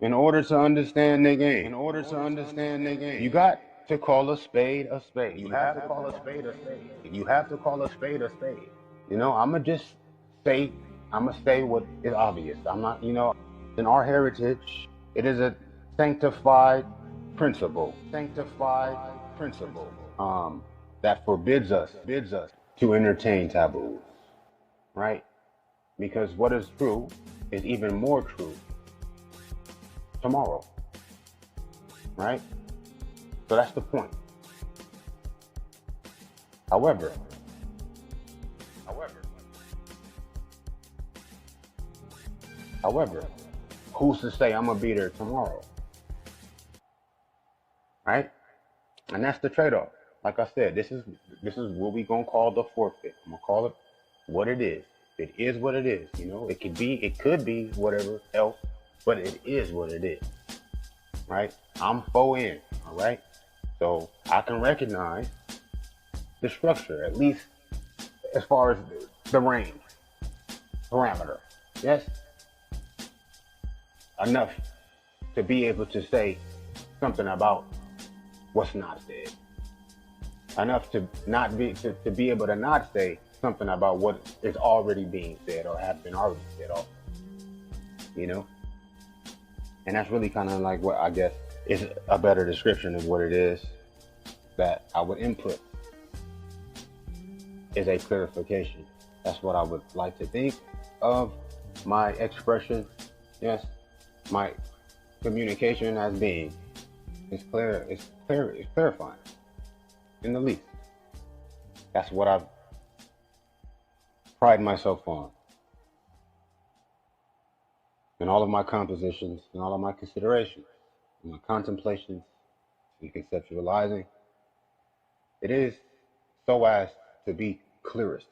In order to understand the game, you got to call a spade a spade. You have to call a spade a spade. You have to call a spade a spade. You know, I'm gonna say what is obvious. I'm not, in our heritage, it is a sanctified principle, that forbids us to entertain taboos, right? Because what is true is even more true tomorrow, right? So that's the point. However, who's to say I'm gonna be there tomorrow, right? And that's the trade-off. Like I said, this is what we gonna call the forfeit. I'm gonna call it what it is. It is what it is. It could be whatever else, but it is what it is, right? I'm in, all right? So I can recognize the structure, at least as far as the range, parameter. Yes? Enough to be able to say something about what's not said. Enough to be able to not say something about what is already being said or have been already said also. And that's really kind of like what I guess is a better description of what it is that I would input, is a clarification. That's what I would like to think of my expression. Yes, my communication as being. It's clarifying, in the least. That's what I've pride myself on. In all of my compositions, and all of my considerations, my contemplations, and conceptualizing, it is so as to be clearest.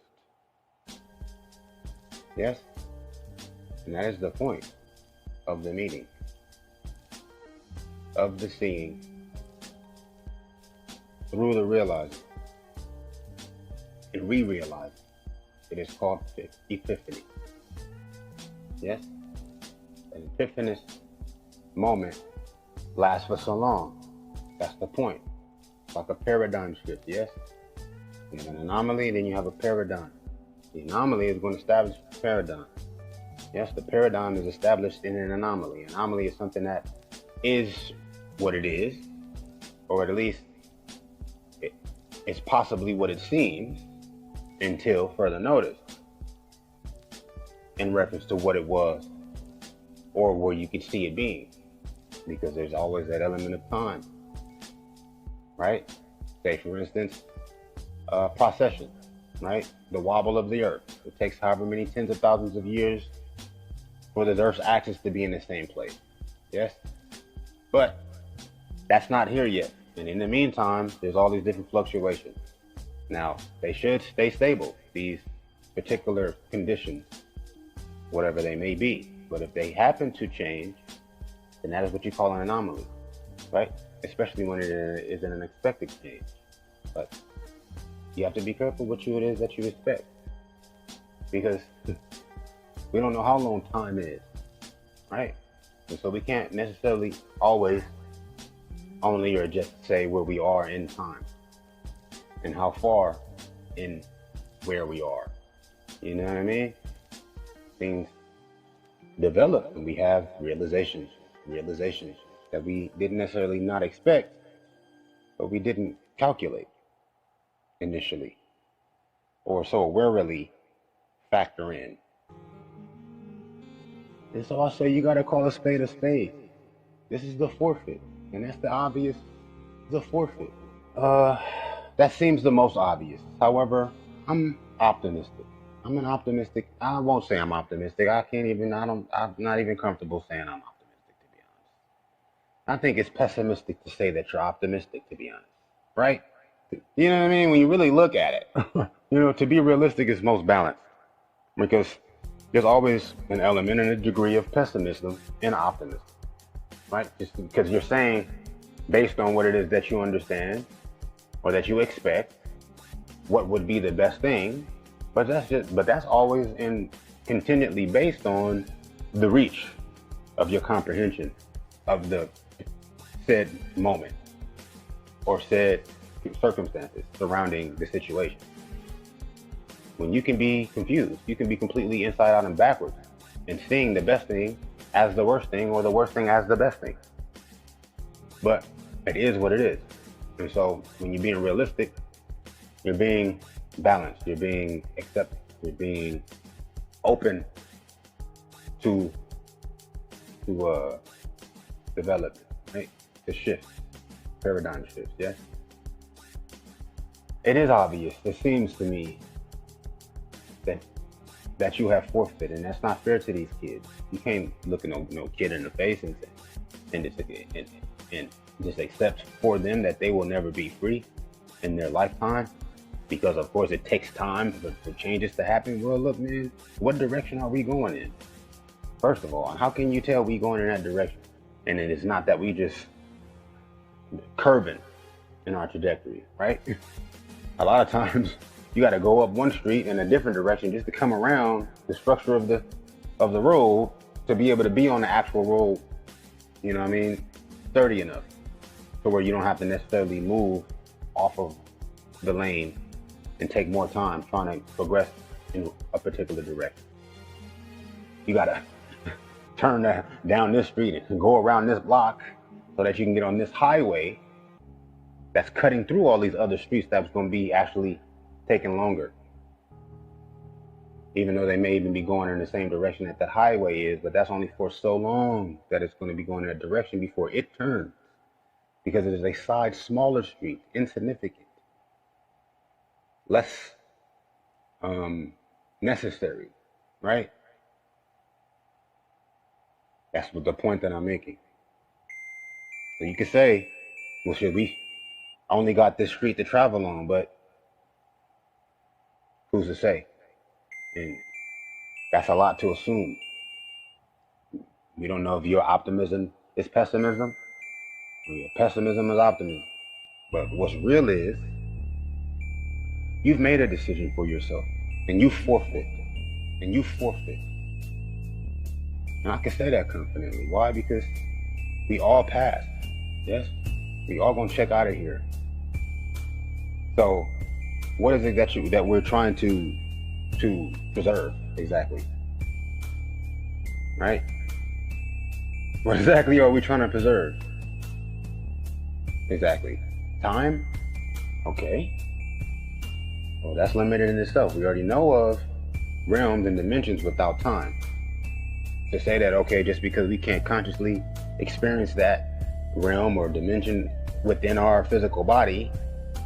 Yes? And that is the point of the meeting, of the seeing, through the realizing, and re-realizing. It is called epiphany. Yes? An epiphanous moment lasts for so long. That's the point. It's like a paradigm shift, yes? You have an anomaly, then you have a paradigm. The anomaly is going to establish the paradigm. Yes, the paradigm is established in an anomaly. Anomaly is something that is what it is, or at least it's possibly what it seems until further notice in reference to what it was or where you could see it being, because there's always that element of time, right? Say, for instance, procession, right? The wobble of the earth. It takes however many tens of thousands of years for the earth's axis to be in the same place. Yes? But that's not here yet. And in the meantime, there's all these different fluctuations. Now, they should stay stable, these particular conditions, whatever they may be. But if they happen to change, then that is what you call an anomaly, right? Especially when it is an unexpected change. But you have to be careful what it is that you expect, because we don't know how long time is, right? And so we can't necessarily always only or just say where we are in time and how far in where we are. You know what I mean? Things develop and we have realizations that we didn't necessarily not expect, but we didn't calculate initially, or so warily factor in. And so I say you gotta call a spade a spade. This is the forfeit, and that's the obvious, the forfeit. That seems the most obvious. However, I'm optimistic. I won't say I'm optimistic. I'm not even comfortable saying I'm optimistic, to be honest. I think it's pessimistic to say that you're optimistic, to be honest, right? You know what I mean? When you really look at it, to be realistic is most balanced, because there's always an element and a degree of pessimism and optimism, right? Just because you're saying, based on what it is that you understand or that you expect, what would be the best thing, but that's always contingently based on the reach of your comprehension of the said moment or said circumstances surrounding the situation. When you can be confused, you can be completely inside out and backwards and seeing the best thing as the worst thing or the worst thing as the best thing. But it is what it is. And so when you're being realistic, you're being balanced, you're being accepting, you're being open to develop, right? To shift, paradigm shifts, yes? It is obvious, it seems to me, that you have forfeited, and that's not fair to these kids. You can't look at no kid in the face and just accept for them that they will never be free in their lifetime, because of course it takes time for changes to happen. Well, look, man, what direction are we going in? First of all, how can you tell we going in that direction? And it is not that we just curving in our trajectory, right? A lot of times you got to go up one street in a different direction just to come around the structure of the road to be able to be on the actual road, you know what I mean, sturdy enough to where you don't have to necessarily move off of the lane and take more time trying to progress in a particular direction. You got to turn down this street and go around this block so that you can get on this highway that's cutting through all these other streets that's going to be actually taking longer, even though they may even be going in the same direction that the highway is, but that's only for so long that it's going to be going in that direction before it turns, because it is a side, smaller street, insignificant, less necessary, right? That's what the point that I'm making. So you could say, well, shit, we only got this street to travel on, but who's to say? And that's a lot to assume. We don't know if your optimism is pessimism or your pessimism is optimism. But what's real is you've made a decision for yourself and you forfeit. And you forfeit. And I can say that confidently. Why? Because we all pass. Yes? We all gonna check out of here. So what is it that we're trying to preserve exactly? Right? What exactly are we trying to preserve? Exactly. Time? Okay. Well, that's limited in itself. We already know of realms and dimensions without time. To say that, okay, just because we can't consciously experience that realm or dimension within our physical body,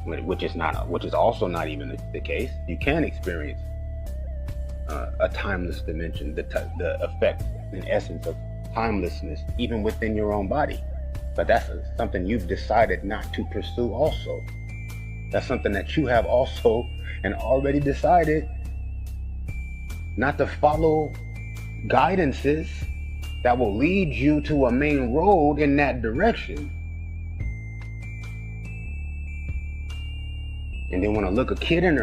which is also not even the case. You can experience a timeless dimension, the effect and essence of timelessness, even within your own body. But that's something you've decided not to pursue also. That's something that you have also and already decided not to follow guidances that will lead you to a main road in that direction. And then want to look a kid in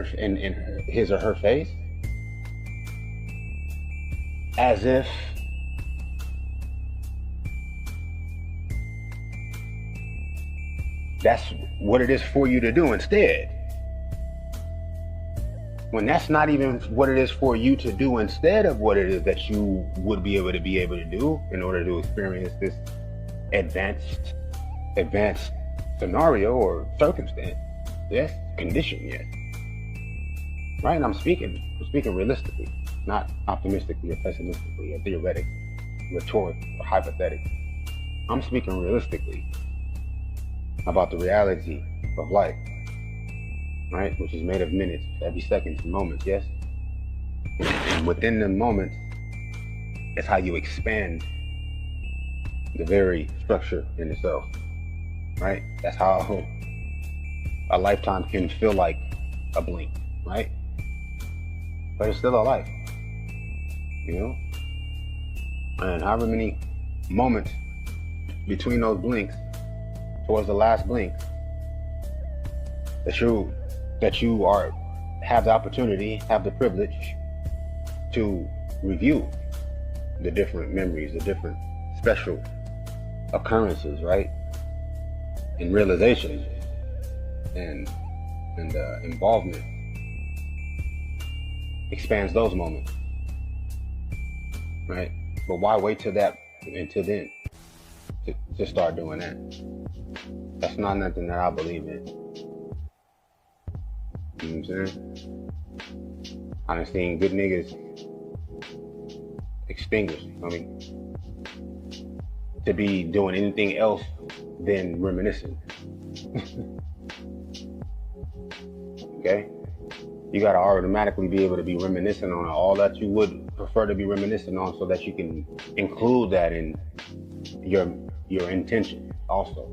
his or her face as if that's what it is for you to do instead. When that's not even what it is for you to do instead of what it is that you would be able to do in order to experience this advanced scenario or circumstance. Yes, condition, yes. Right? And I'm speaking realistically, not optimistically or pessimistically or theoretically, rhetoric or hypothetical. I'm speaking realistically about the reality of life, right? Which is made of minutes, every second, and moments, yes? And within the moments, it's how you expand the very structure in itself, right? That's how a lifetime can feel like a blink, right? But it's still a life, you know? And however many moments between those blinks, towards the last blink, that you have the opportunity, have the privilege to review the different memories, the different special occurrences, right? And realization and involvement expands those moments, right? But why wait till until then to start doing that? That's not nothing that I believe in. You know what I'm saying? I done seen good niggas extinguished. I mean, to be doing anything else than reminiscing. Okay? You gotta automatically be able to be reminiscent on all that you would prefer to be reminiscent on, so that you can include that in your intention also,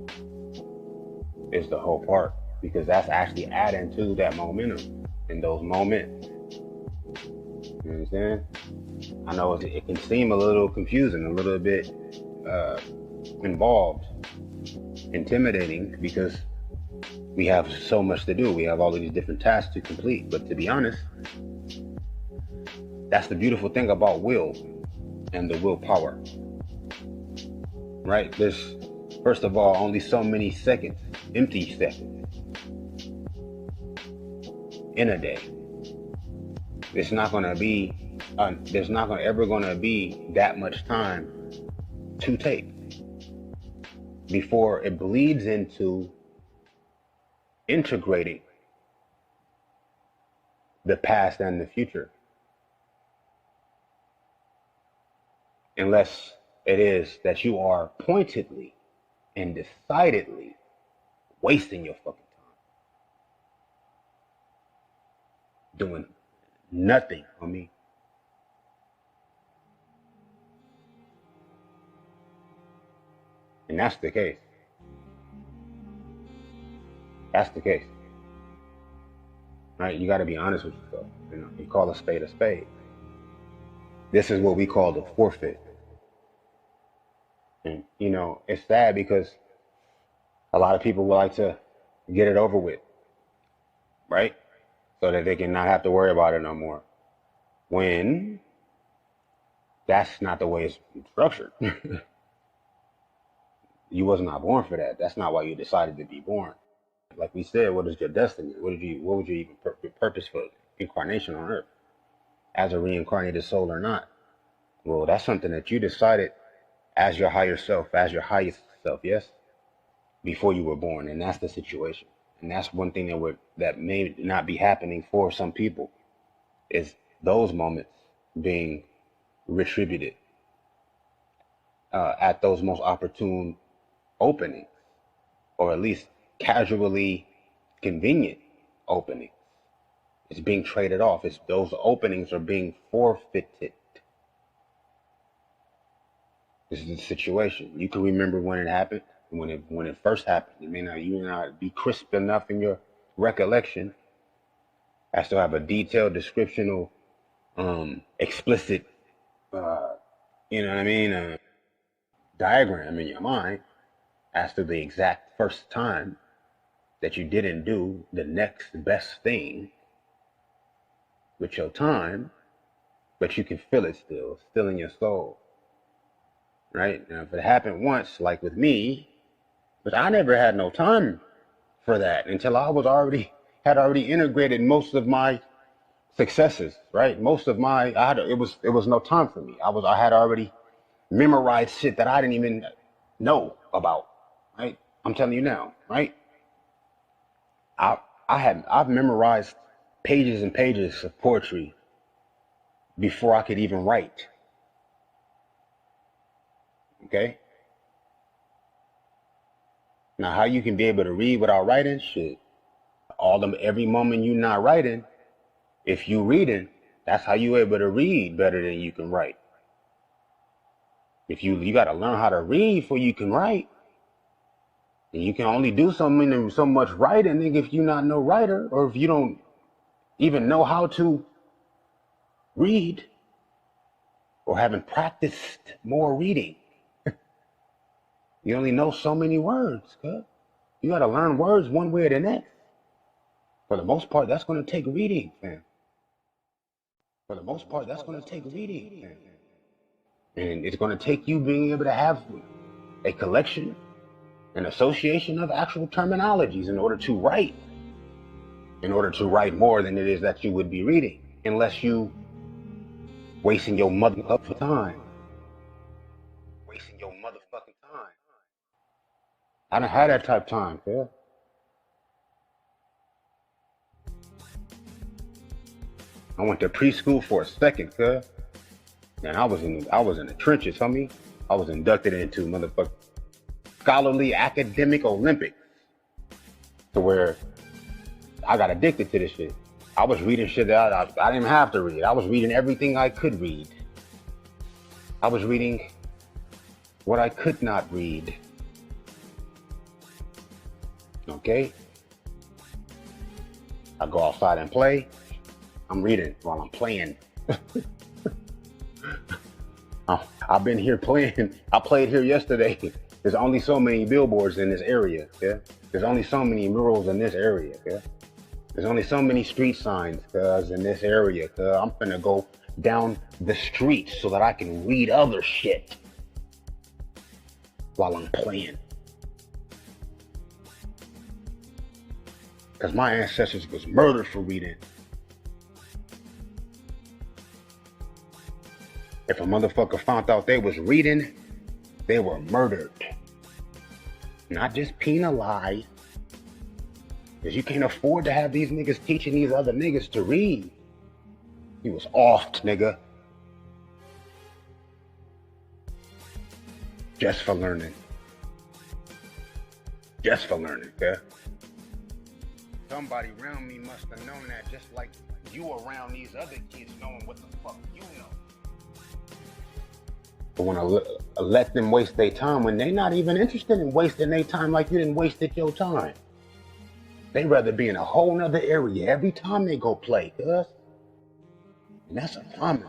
is the whole part, because that's actually adding to that momentum in those moments. You know what I'm saying? I know it can seem a little confusing, a little bit involved, intimidating, because we have so much to do. We have all of these different tasks to complete. But to be honest, that's the beautiful thing about will and the willpower, right? There's, first of all, only so many seconds, empty seconds in a day. It's not going to be, there's not ever going to be that much time to take before it bleeds into integrating the past and the future. Unless it is that you are pointedly and decidedly wasting your fucking time doing nothing, homie. And that's the case. That's the case. Right? You got to be honest with yourself. You know, you call a spade a spade. This is what we call the forfeit. And, you know, it's sad because a lot of people would like to get it over with, right? So that they can not have to worry about it no more. When that's not the way it's structured. You was not born for that. That's not why you decided to be born. Like we said, what is your destiny? What would you even purpose for incarnation on Earth? As a reincarnated soul or not? Well, that's something that you decided as your higher self, as your highest self, yes? Before you were born, and that's the situation. And that's one thing that may not be happening for some people, is those moments being retributed at those most opportune openings, or at least casually convenient openings. It's being traded off. Those openings are being forfeited. This is the situation. You can remember when it happened, when it first happened. You may not be crisp enough in your recollection as to have a detailed descriptional, explicit, you know what I mean, diagram in your mind as to the exact first time that you didn't do the next best thing with your time, but you can feel it still in your soul. Right? Now, if it happened once, like with me, but I never had no time for that until I had already integrated most of my successes, right? Most of my, it was no time for me. I had already memorized shit that I didn't even know about, right? I'm telling you now, right? I've memorized pages and pages of poetry before I could even write. Okay? Now, how you can be able to read without writing? Shit. Every moment you not writing, if you reading, that's how you able to read better than you can write. If you got to learn how to read before you can write. And you can only do so much writing if you not no writer, or if you don't even know how to read, or haven't practiced more reading. You only know so many words, cuz. You got to learn words one way or the next. For the most part, that's going to take reading, fam. For the most part, that's going to take reading, fam. And it's going to take you being able to have a collection, an association of actual terminologies in order to write more than it is that you would be reading, unless you wasting your motherfucking time. I done had that type of time, yeah. I went to preschool for a second, cuz. And I was in the trenches, homie. I was inducted into motherfucking scholarly academic Olympics, to where I got addicted to this shit. I was reading shit that I didn't even have to read. I was reading everything I could read. I was reading what I could not read. Okay? I go outside and play. I'm reading while I'm playing. I've been here playing. I played here yesterday. There's only so many billboards in this area, yeah? There's only so many murals in this area, yeah? There's only so many street signs, cuz, in this area, cuz. I'm finna go down the street so that I can read other shit while I'm playing. Cuz my ancestors was murdered for reading. If a motherfucker found out they was reading, they were murdered. Not just penalized. Because you can't afford to have these niggas teaching these other niggas to read. He was offed, nigga. Just for learning. Just for learning, yeah? Somebody around me must have known that, just like you around these other kids knowing what the fuck you know. But when I let them waste their time when they not even interested in wasting their time like you didn't wasted your time. They rather be in a whole nother area every time they go play, cuz. And that's a bummer.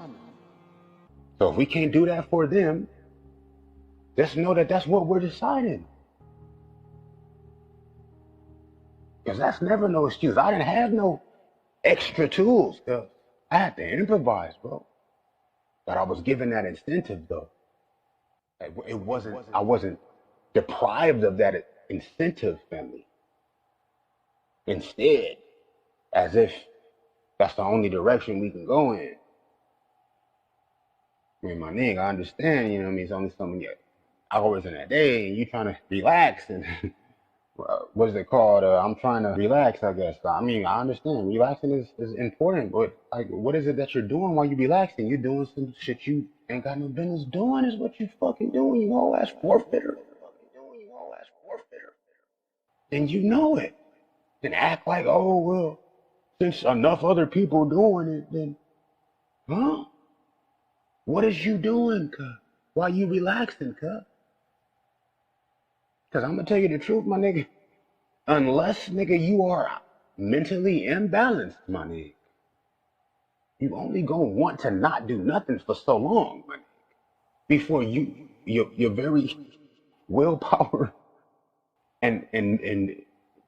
So if we can't do that for them, just know that that's what we're deciding. Because that's never no excuse. I didn't have no extra tools, cuz. I had to improvise, bro. But I was given that incentive, though. I wasn't deprived of that incentive, family. Instead, as if that's the only direction we can go in. I mean, my nigga, I understand, you know what I mean? It's only so many hours in a day, and you trying to relax, and what is it called? I'm trying to relax, I guess. I mean, I understand. Relaxing is important, but like, what is it that you're doing while you're relaxing? You're doing some shit you ain't got no business doing is what you fucking doing, you whole ass forfeiter. And you know it. Then act like, oh, well, since enough other people doing it, then, huh? What is you doing, cuz? Why you relaxing, cuz? Because I'm going to tell you the truth, my nigga. Unless, nigga, you are mentally imbalanced, my nigga, you only going to want to not do nothing for so long, my nigga, before your very willpower and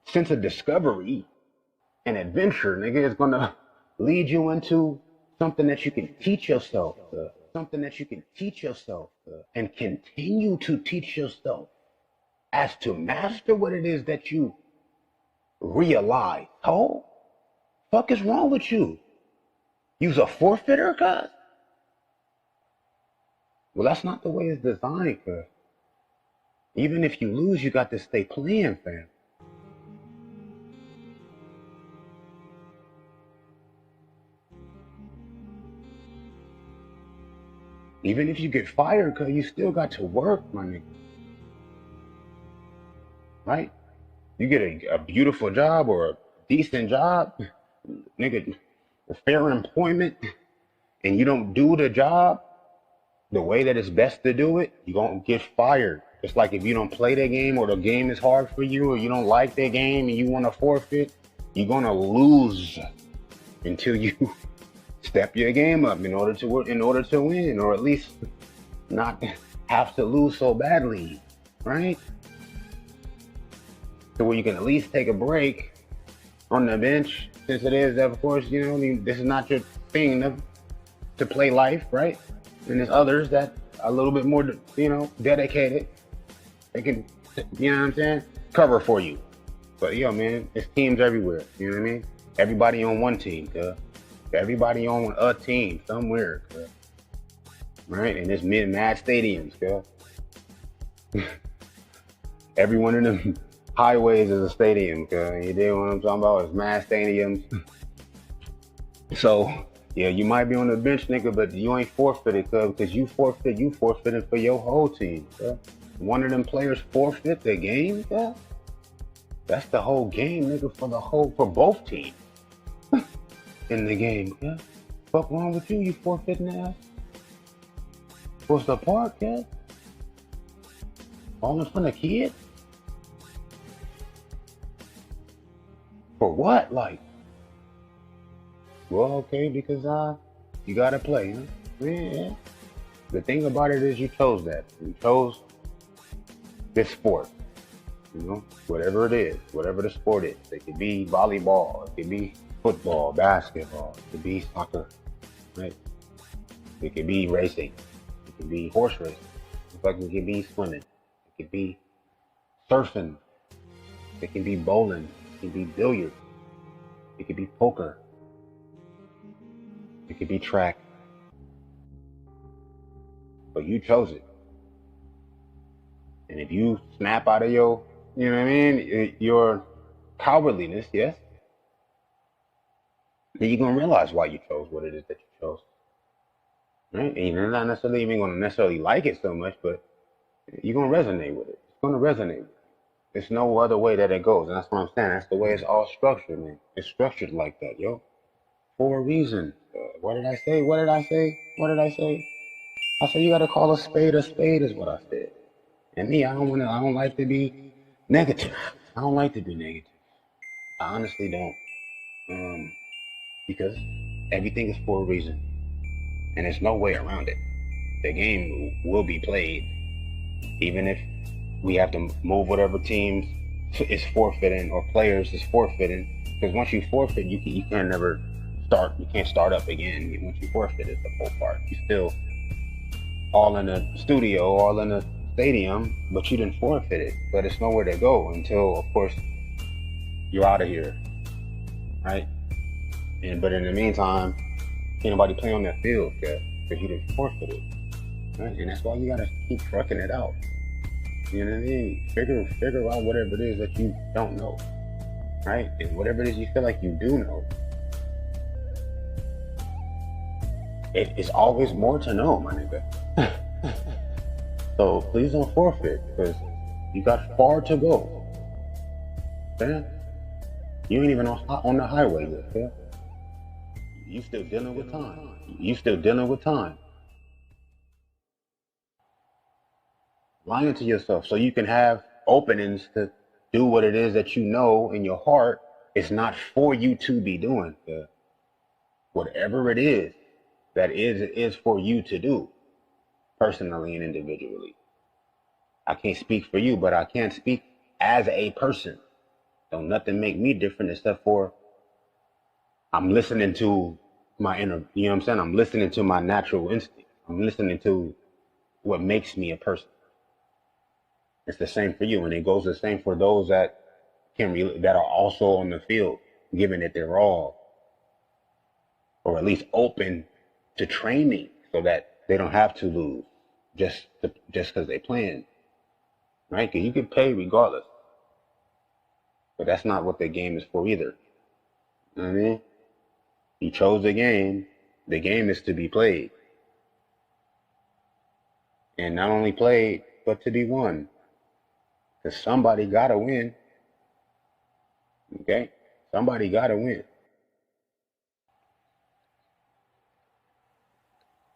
sense of discovery and adventure, nigga, is going to lead you into something that you can teach yourself, and continue to teach yourself as to master what it is that you realize. Oh, fuck is wrong with you? You's a forfeiter, cuz? Well, that's not the way it's designed, cuz. Even if you lose, you got to stay playing, fam. Even if you get fired, cuz, you still got to work, my nigga. Right? You get a beautiful job or a decent job, nigga, a fair employment, and you don't do the job the way that it's best to do it, you're going to get fired. It's like if you don't play that game, or the game is hard for you, or you don't like that game and you want to forfeit, you're going to lose until you step your game up in order to win, or at least not have to lose so badly, right? So where you can at least take a break on the bench, since it is, of course, you know, I mean, this is not your thing to play life, right? And there's others that are a little bit more, you know, dedicated They can, you know what I'm saying, cover for you. But yo, man, it's teams everywhere. You know what I mean? Everybody on one team, cuz. Everybody on a team somewhere, cuz. Right? And it's mad stadiums, cuz. Every one of them highways is a stadium, cuz. You dig what I'm talking about? It's mad stadiums. So, yeah, you might be on the bench, nigga, but you ain't forfeited, cuz, because you forfeited for your whole team, cuz. One of them players forfeit the game, cuz. That's the whole game, nigga, for both teams in the game, yeah. Fuck wrong with you forfeiting ass? What's the part, yeah? All in front of kids? For what, like? Well, okay, because you gotta play, huh? Yeah. The thing about it is you chose that. You chose this sport. You know, whatever it is, whatever the sport is. It could be volleyball, it could be football, basketball, it could be soccer, right? It could be racing, it could be horse racing, it could be swimming, it could be surfing, it can be bowling, it could be billiards, it could be poker, it could be track. But you chose it. And if you snap out of your, you know what I mean, your cowardliness, yes, then you're going to realize why you chose what it is that you chose. Right? And you're not necessarily even going to necessarily like it so much, but you're going to resonate with it. It's going to resonate. There's no other way that it goes. And that's what I'm saying. That's the way it's all structured, man. It's structured like that, yo. For a reason. What did I say? What did I say? What did I say? I said you got to call a spade is what I said. And me, I don't like to be negative. I don't like to be negative. I honestly don't. Because everything is for a reason. And there's no way around it. The game will be played, even if we have to move whatever teams is forfeiting or players is forfeiting. Because once you forfeit, you can never start. You can't start up again. Once you forfeit, it's the whole part. You still all in the studio, all in the stadium, but you didn't forfeit it. But it's nowhere to go until, of course, you're out of here, right? But in the meantime, can't nobody play on that field because you didn't forfeit it, right? And that's why you gotta keep trucking it out. You know what I mean? Figure out whatever it is that you don't know, right? And whatever it is you feel like you do know, it's always more to know, my nigga. So please don't forfeit because you got far to go. Man, you ain't even on the highway yet, yeah? You still dealing with time. You still dealing with time. Lying to yourself so you can have openings to do what it is that you know in your heart is not for you to be doing. Whatever it is that is for you to do personally and individually. I can't speak for you, but I can speak as a person. Don't nothing make me different except for I'm listening to my inner, you know what I'm saying? I'm listening to my natural instinct. I'm listening to what makes me a person. It's the same for you, and it goes the same for those that that are also on the field, given that they're all, or at least open to training, so that they don't have to lose just because they playing, right? Because you get paid regardless, but that's not what the game is for either. You know what I mean? You chose the game. The game is to be played, and not only played, but to be won. Because somebody gotta win. Okay? Somebody gotta win.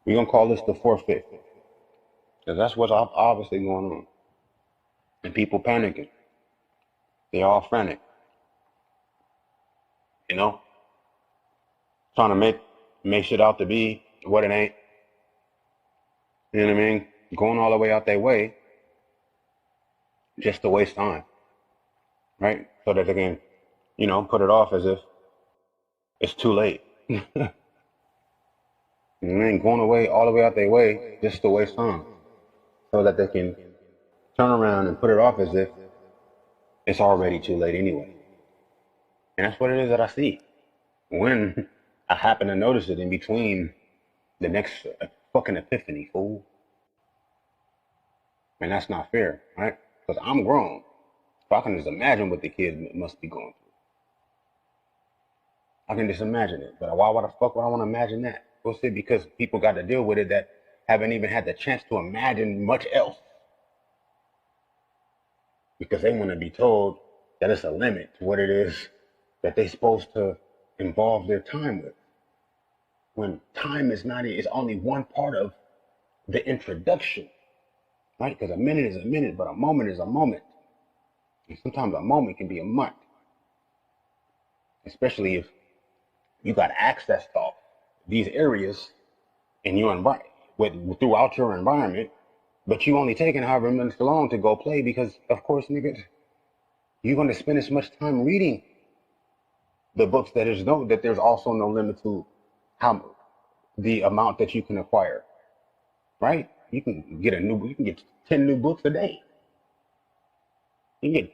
We're gonna call this the forfeit. Because that's what's obviously going on. And people panicking. They're all frantic. You know? Trying to make shit out to be what it ain't. You know what I mean? Going all the way out their way just to waste time. Right? So that they can, put it off as if it's too late. And then going away all the way out their way just to waste time. So that they can turn around and put it off as if it's already too late anyway. And that's what it is that I see when I happen to notice it in between the next fucking epiphany, fool. And that's not fair, right? Because I'm grown. So I can just imagine what the kid must be going through. I can just imagine it. But why the fuck would I want to imagine that? Well, see, because people got to deal with it that haven't even had the chance to imagine much else. Because they want to be told that it's a limit to what it is that they're supposed to involve their time with. When time is only one part of the introduction, right? Because a minute is a minute, but a moment is a moment. And sometimes a moment can be a month. Especially if you got access to these areas in your environment, throughout your environment, but you only taking however minutes long to go play because, of course, nigga, you're going to spend as much time reading the books that there's also no limit to the amount that you can acquire, right? You can get 10 new books a day. You can get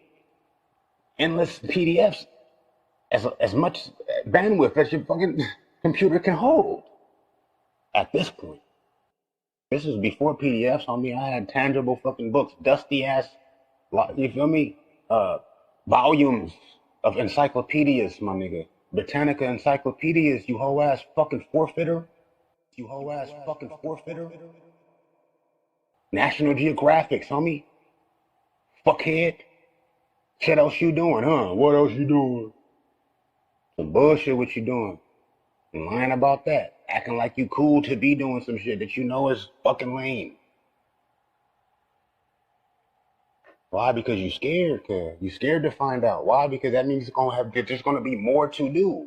endless PDFs, as much bandwidth as your fucking computer can hold. At this point, this is before PDFs. I mean, I had tangible fucking books, dusty ass, you feel me? Volumes of encyclopedias, my nigga. Britannica encyclopedias, you hoe ass fucking forfeiter. You hoe ass fucking forfeiter. National Geographics, homie. Fuckhead. Shit else you doing, huh? What else you doing? Some bullshit what you doing. And lying about that. Acting like you cool to be doing some shit that you know is fucking lame. Why? Because you scared, cuz. You scared to find out. Why? Because that means there's gonna be more to do.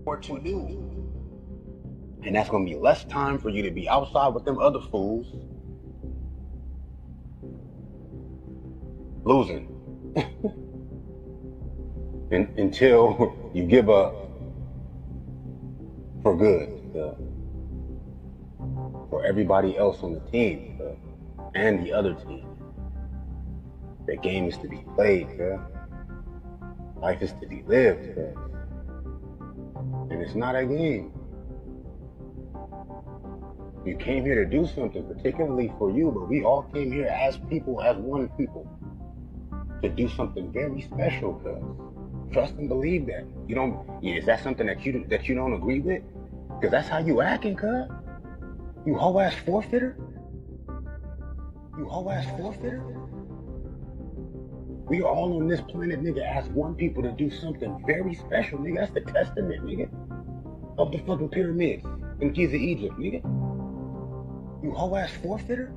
More to do. And that's gonna be less time for you to be outside with them other fools. Losing. Until you give up for good. For everybody else on the team. And the other team. The game is to be played. Life is to be lived. And it's not a game. You came here to do something, particularly for you, but we all came here as people, as one people, to do something very special, cuz. Trust and believe that. Is that something that you don't agree with? Because that's how you acting, cuz. You hoe ass forfeiter? You hoe ass forfeiter? We are all on this planet, nigga, as one people to do something very special, nigga. That's the testament, nigga, of the fucking pyramids in Giza, Egypt, nigga. You hoe ass forfeiter?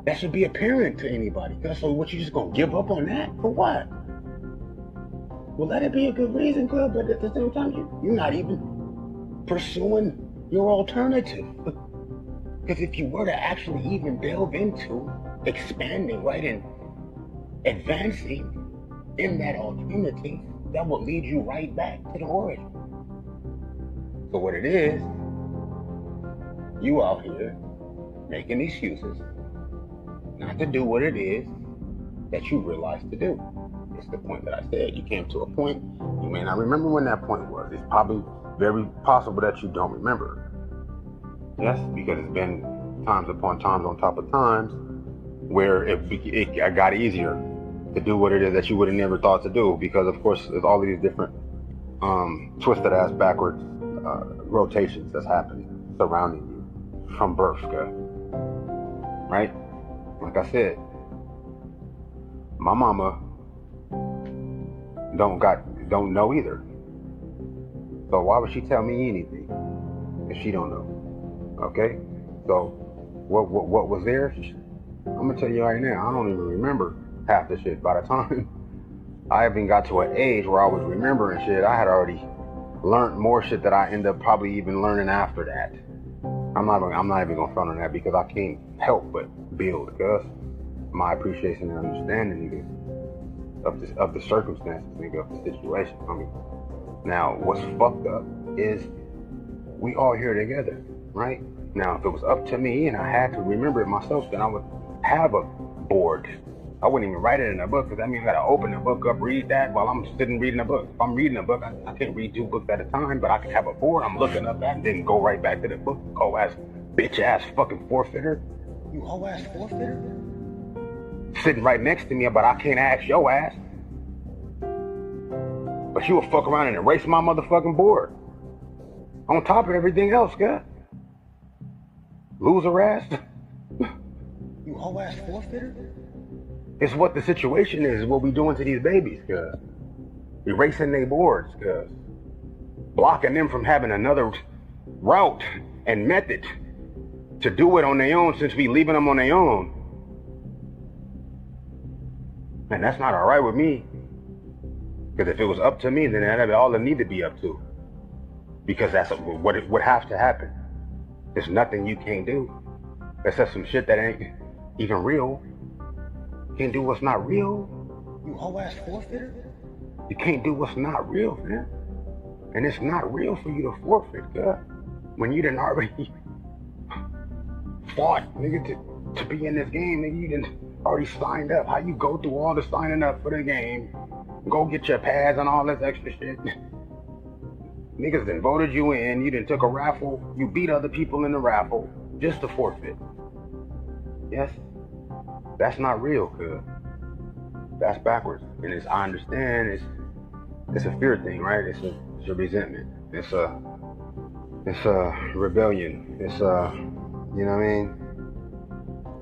That should be apparent to anybody. So what, you just gonna give up on that? For what? Well, let it be a good reason, cuz, but at the same time, you're not even pursuing your alternative. Because if you were to actually even delve into expanding, right, and advancing in that alternative, that will lead you right back to the origin. So what it is, you out here making excuses not to do what it is that you realize to do. It's the point that I said. You came to a point, you may not remember when that point was. It's probably very possible that you don't remember. Yes, because it's been times upon times on top of times where it got easier to do what it is that you would have never thought to do, because of course there's all these different twisted ass backwards rotations that's happening surrounding you from birth, right? Like I said, my mama don't know either. So why would she tell me anything if she don't know? Okay? So what was there? I'm gonna tell you right now, I don't even remember half the shit. By the time I even got to an age where I was remembering shit, I had already learned more shit that I end up probably even learning after that. I'm not even gonna front on that, because I can't help but build, cuz, my appreciation and understanding, nigga, of the circumstances, nigga, of the situation. I mean, Now, what's fucked up is we all here together, right? Now, if it was up to me and I had to remember it myself, then I would have a board. I wouldn't even write it in a book, because that means I gotta open the book up, read that while I'm sitting reading a book. If I'm reading a book, I can't read 2 books at a time, but I can have a board I'm looking up at and then go right back to the book. Oh, ass, bitch ass fucking forfeiter. You whole ass forfeiter? Sitting right next to me, but I can't ask your ass. But you will fuck around and erase my motherfucking board. On top of everything else, guy. Loser ass. You whole ass forfeiter? It's what the situation is, what we doing to these babies, cuz. Erasing their boards, cuz. Blocking them from having another route and method to do it on their own, since we leaving them on their own. And that's not alright with me. Because if it was up to me, then that'd be all it need to be up to. Because that's what it would have to happen. There's nothing you can't do. That's just some shit that ain't even real. You can't do what's not real. You whole ass forfeiter? You can't do what's not real, man. And it's not real for you to forfeit, God. When you done already fought, nigga, to be in this game, nigga, you done already signed up. How you go through all the signing up for the game, go get your pads and all this extra shit. Niggas done voted you in, you done took a raffle, you beat other people in the raffle just to forfeit. Yes? That's not real, cuz. That's backwards. And I understand it's a fear thing, right? It's a resentment. It's a rebellion. It's you know what I mean?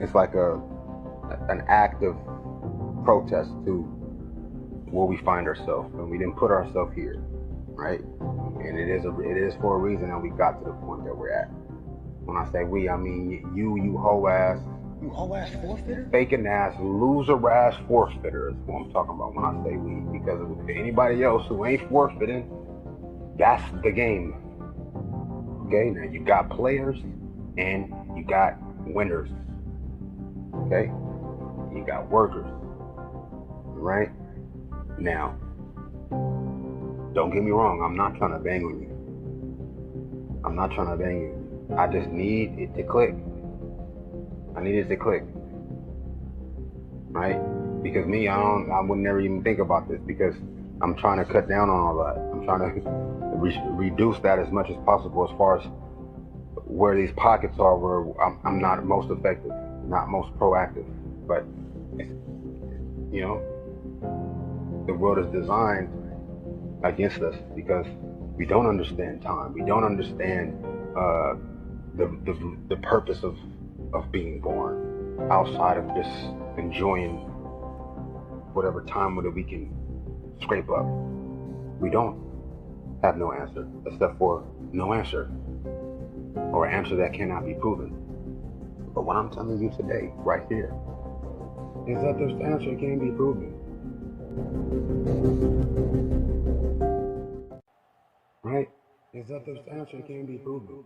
It's like an act of protest to where we find ourselves, and we didn't put ourselves here, right? And it is for a reason that we got to the point that we're at. When I say we, I mean you whole ass forfeiter? Faking ass, loser ass forfeiter is what I'm talking about when I say we. Because if anybody else who ain't forfeiting, that's the game. Okay, now you got players and you got winners. Okay, you got workers. Right? Now, don't get me wrong, I'm not trying to bang on you. I'm not trying to bang you. I just need it to click. I need it to click. Right? Because me, I would never even think about this, because I'm trying to cut down on all that. I'm trying to reduce that as much as possible, as far as where these pockets are where I'm not most effective, not most proactive. But, you know, the world is designed against us because we don't understand time. We don't understand the purpose of being born, outside of just enjoying whatever time that we can scrape up. We don't have no answer, except for no answer, or an answer that cannot be proven. But what I'm telling you today, right here, is that this answer can be proven. Right? Is that this answer can be proven.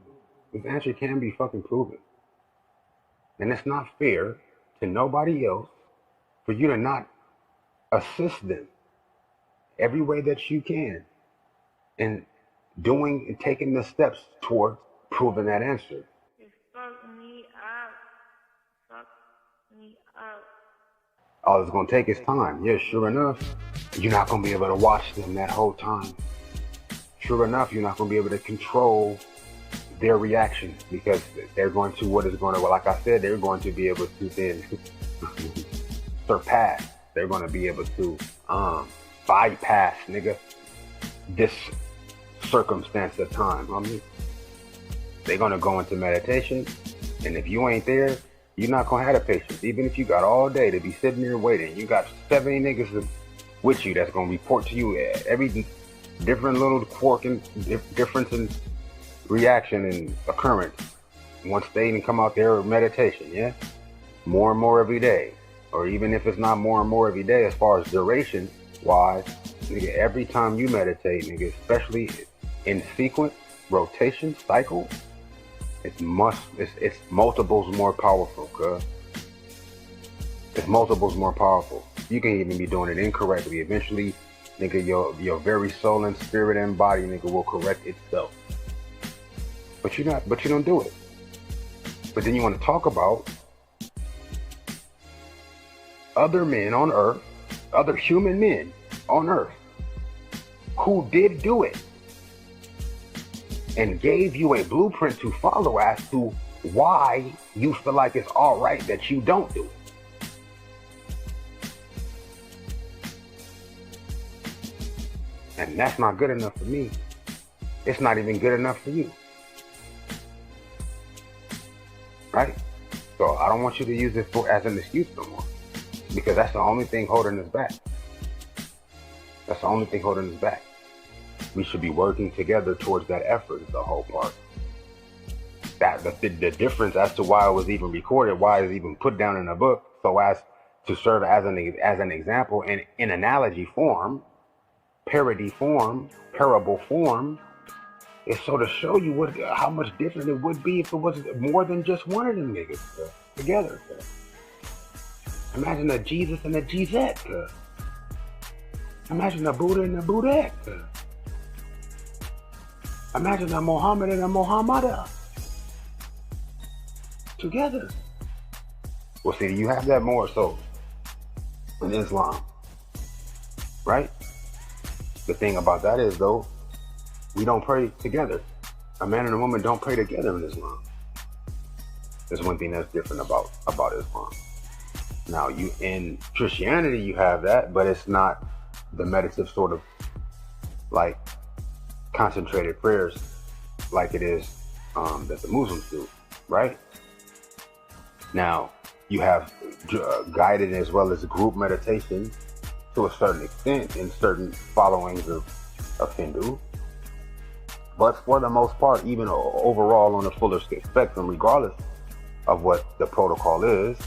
This answer can be fucking proven. And it's not fair to nobody else for you to not assist them every way that you can in doing and taking the steps towards proving that answer. It fucked me up. Fucked me up. All it's gonna take is time. Yeah, sure enough, you're not gonna be able to watch them that whole time. Sure enough, you're not gonna be able to control their reaction, because they're going to, like I said, they're going to be able to then surpass. They're going to be able to bypass, nigga, this circumstance of time. I mean, they're going to go into meditation, and if you ain't there, you're not going to have the patience. Even if you got all day to be sitting there waiting, you got 70 niggas with you that's going to report to you every different little quirk and difference in reaction and occurrence once they even come out there with meditation. Yeah, more and more every day, or even if it's not more and more every day, as far as duration wise, nigga, every time you meditate, nigga, especially in sequence, rotation, cycle, it's multiples more powerful, cuz. It's multiples more powerful. You can even be doing it incorrectly. Eventually nigga, your very soul and spirit and body, nigga, will correct itself. But you don't do it. But then you want to talk about other men on earth, other human men on earth who did do it and gave you a blueprint to follow as to why you feel like it's all right that you don't do it. And that's not good enough for me. It's not even good enough for you. Right? So I don't want you to use it as an excuse no more. Because that's the only thing holding us back. That's the only thing holding us back. We should be working together towards that effort is the whole part. That the difference as to why it was even recorded, why it's even put down in a book, so as to serve as an example in analogy form, parody form, parable form, is so to show you how much different it would be if it was more than just one of them niggas together. Imagine a Jesus and a Gisette. Imagine a Buddha and a Buddhette. Imagine a Muhammad and a Muhammada together. Well, see, you have that more so in Islam, right? The thing about that is, though, we don't pray together. A man and a woman don't pray together in Islam. There's one thing that's different about Islam. Now, you in Christianity, you have that, but it's not the meditative sort of like concentrated prayers like it is that the Muslims do, right? Now, you have guided as well as group meditation to a certain extent in certain followings of Hindu. But for the most part, even overall on a fuller spectrum, regardless of what the protocol is,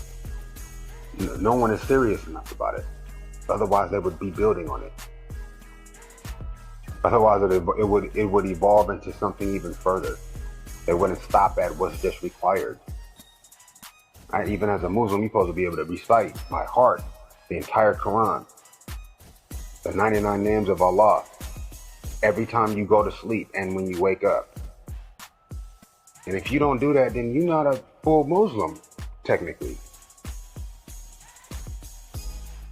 no one is serious enough about it. Otherwise, they would be building on it. Otherwise, it would evolve into something even further. They wouldn't stop at what's just required. Right? Even as a Muslim, you're supposed to be able to recite by heart the entire Quran, the 99 names of Allah, every time you go to sleep and when you wake up. And if you don't do that, then you're not a full Muslim, technically.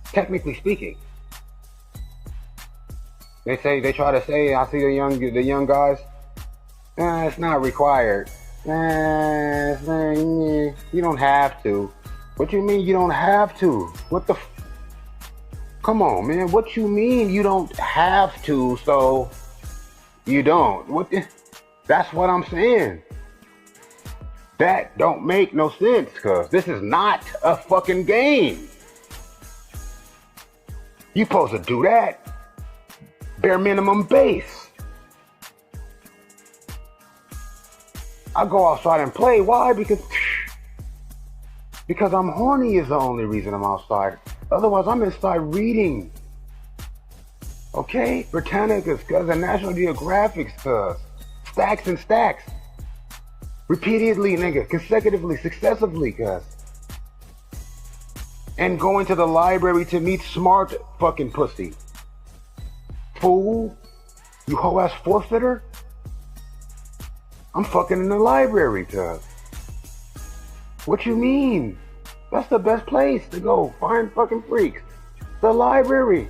Technically speaking. They try to say, I see the young guys, it's not required. You don't have to. What you mean you don't have to? What the come on, man. What you mean you don't have to, so you don't? That's what I'm saying. That don't make no sense, cuz this is not a fucking game. You supposed to do that. Bare minimum base. I go outside and play. Why? Because I'm horny is the only reason I'm outside. Otherwise, I'm inside reading. Okay? Britannicas, cuz, and National Geographics, cuz. Stacks and stacks. Repeatedly, nigga. Consecutively, successively, cuz. And going to the library to meet smart fucking pussy. Fool. You hoe ass forfeiter. I'm fucking in the library, cuz. What you mean? That's the best place to go find fucking freaks. The library.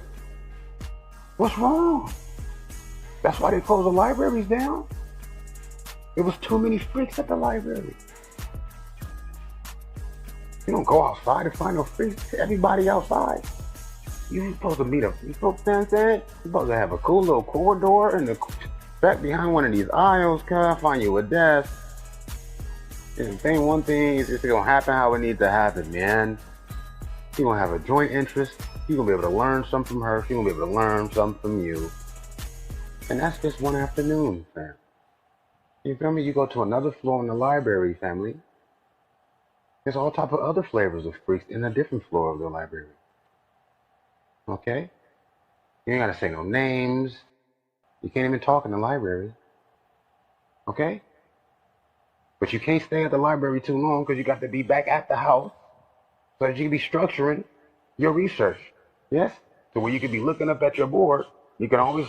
What's wrong? That's why they closed the libraries down. There was too many freaks at the library. You don't go outside to find no freaks. Everybody outside. You're supposed to meet up. You supposed to have a cool little corridor in the back behind one of these aisles, find you a desk. And one thing is it's gonna happen how it needs to happen, man. You're gonna have a joint interest. You're gonna be able to learn something from her. She's gonna be able to learn something from you. And that's just one afternoon, fam. You feel me? You go to another floor in the library, family. There's all type of other flavors of freaks in a different floor of the library. Okay? You ain't gotta say no names. You can't even talk in the library. Okay? But you can't stay at the library too long because you got to be back at the house so that you can be structuring your research. Yes? So where you could be looking up at your board You can always,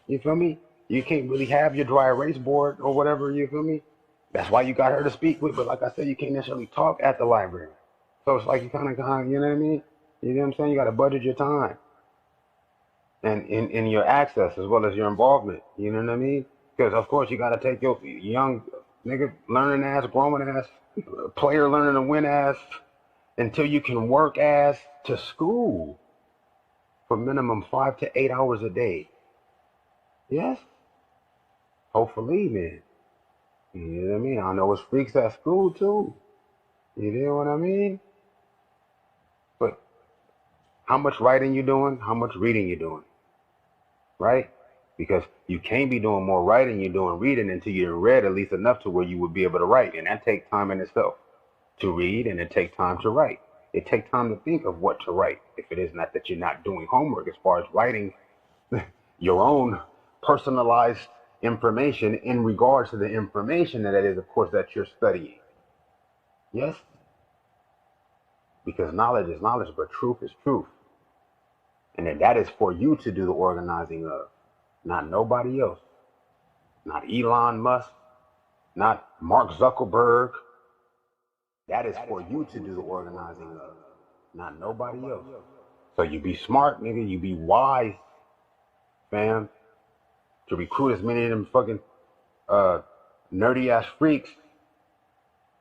you feel me? You can't really have your dry erase board or whatever, you feel me? That's why you got her to speak with, but like I said, you can't necessarily talk at the library. So it's like you kind of, you know what I mean? You know what I'm saying? You got to budget your time and in your access as well as your involvement. You know what I mean? Because of course you got to take your young nigga learning ass, growing ass, player learning to win ass until you can work ass to school for minimum 5 to 8 hours a day. Yes? Hopefully, man. You know what I mean? I know it's freaks at school too. You know what I mean? But how much writing you doing? How much reading you doing? Right? Because you can't be doing more writing you're doing reading until you've read at least enough to where you would be able to write. And that takes time in itself to read, and it takes time to write. It takes time to think of what to write. If it is not that you're not doing homework as far as writing your own personalized information in regards to the information that is, of course, that you're studying. Yes? Because knowledge is knowledge, but truth is truth. And that is for you to do the organizing of, not nobody else. Not Elon Musk, not Mark Zuckerberg. That is for you to do the organizing of, not nobody else. So you be smart, nigga. You be wise, fam, to recruit as many of them fucking nerdy ass freaks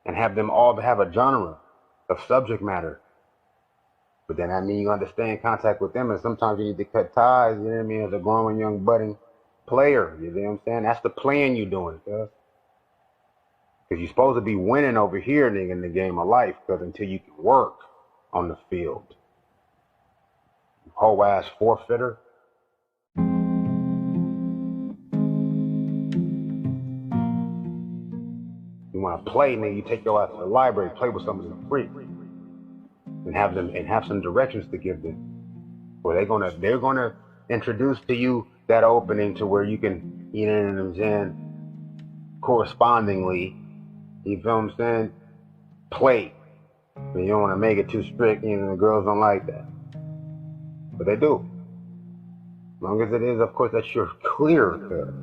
and have them all have a genre of subject matter. But then I mean you understand contact with them, and sometimes you need to cut ties, you know what I mean, as a growing young budding player, you know what I'm saying? That's the plan you doing, cuz. Because you're supposed to be winning over here, nigga, in the game of life, because until you can work on the field. Whole ass forfeiter. You want to play, nigga, you take your ass to the library, play with some of the freaks, and have some directions to give them. Where they're gonna introduce to you that opening to where you can, you know what I'm saying, correspondingly, you feel what I'm saying, play. But you don't want to make it too strict, you know, the girls don't like that. But they do. As long as it is, of course, that you're clear,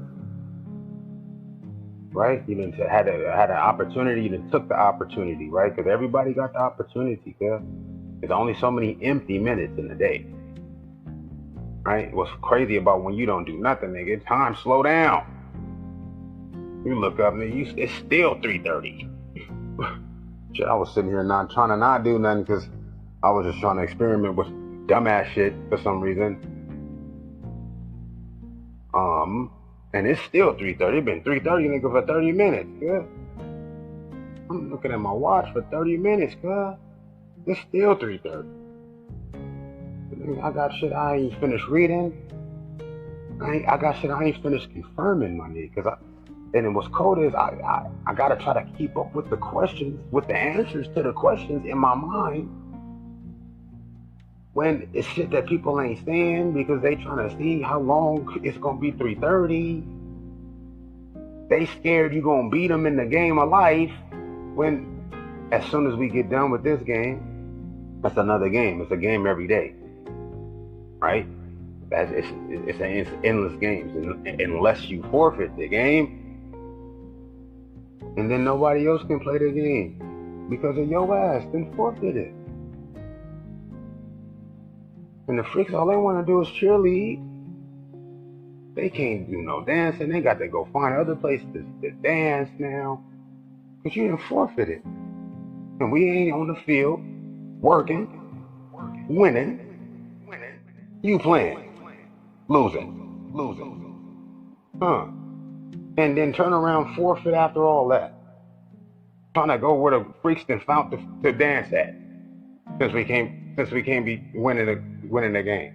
right? You done had an opportunity, you done took the opportunity, right? Because everybody got the opportunity, cuz. There's only so many empty minutes in a day, right? What's crazy about when you don't do nothing, nigga, time slow down. You look up, nigga, it's still 3:30. Shit, I was sitting here trying to not do nothing because I was just trying to experiment with dumbass shit for some reason. And it's still 3:30. It's been 3:30, nigga, for 30 minutes, cuz. I'm looking at my watch for 30 minutes, cuz. It's still 3:30. I got shit I ain't finished reading. I got shit I ain't finished confirming, my nigga. And what's cold is I gotta try to keep up with the questions, with the answers to the questions in my mind. When it's shit that people ain't saying because they trying to see how long it's gonna be 3:30. They scared you gonna beat them in the game of life. When as soon as we get done with this game, that's another game. It's a game every day, right? It's endless games unless you forfeit the game, and then nobody else can play the game because of your ass. Then forfeit it. And the freaks, all they want to do is cheerlead. They can't do no dancing. They got to go find other places to dance now because you didn't forfeit it. And we ain't on the field working, winning. You playing, losing. Huh. And then turn around forfeit after all that. Trying to go where the freaks then found to dance at. Since we can't be winning the game.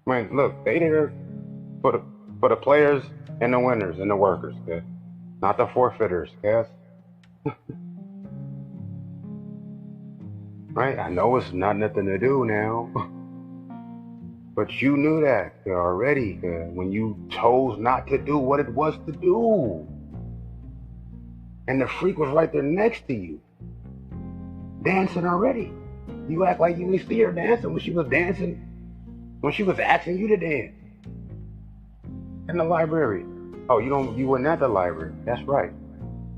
Man, look, they there for the players and the winners and the workers, okay? Not the forfeiters, guys. Right? I know it's not nothing to do now. But you knew that already when you chose not to do what it was to do. And the freak was right there next to you. Dancing already. You act like you didn't see her dancing when she was dancing When she was asking you to dance in the library. Oh, you weren't at the library. That's right.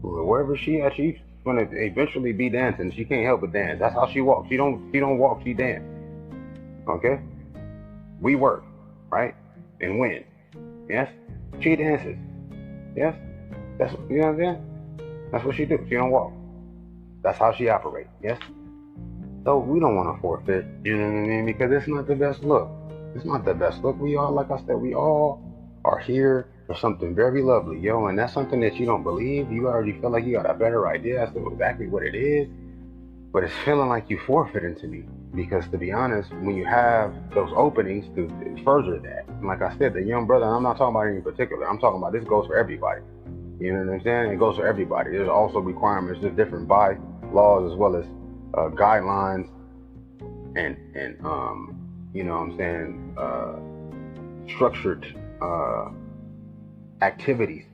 Wherever she at, she's gonna eventually be dancing. She can't help but dance. That's how she walks. She don't walk, she dance. Okay? We work, right? And win. Yes? She dances. Yes? That's, you know what I'm saying? That's what she do. She don't walk. That's how she operates. Yes? So we don't want to forfeit, you know what I mean? Because it's not the best look. It's not the best look. We all, like I said, we all are here for something very lovely, yo. And that's something that you don't believe. You already feel like you got a better idea as to exactly what it is. But it's feeling like you forfeiting to me. Because to be honest, when you have those openings to further that, and like I said, the young brother, I'm not talking about any particular. I'm talking about this goes for everybody. You know what I'm saying? It goes for everybody. There's also requirements, just different bylaws as well as guidelines and you know what I'm saying, structured activities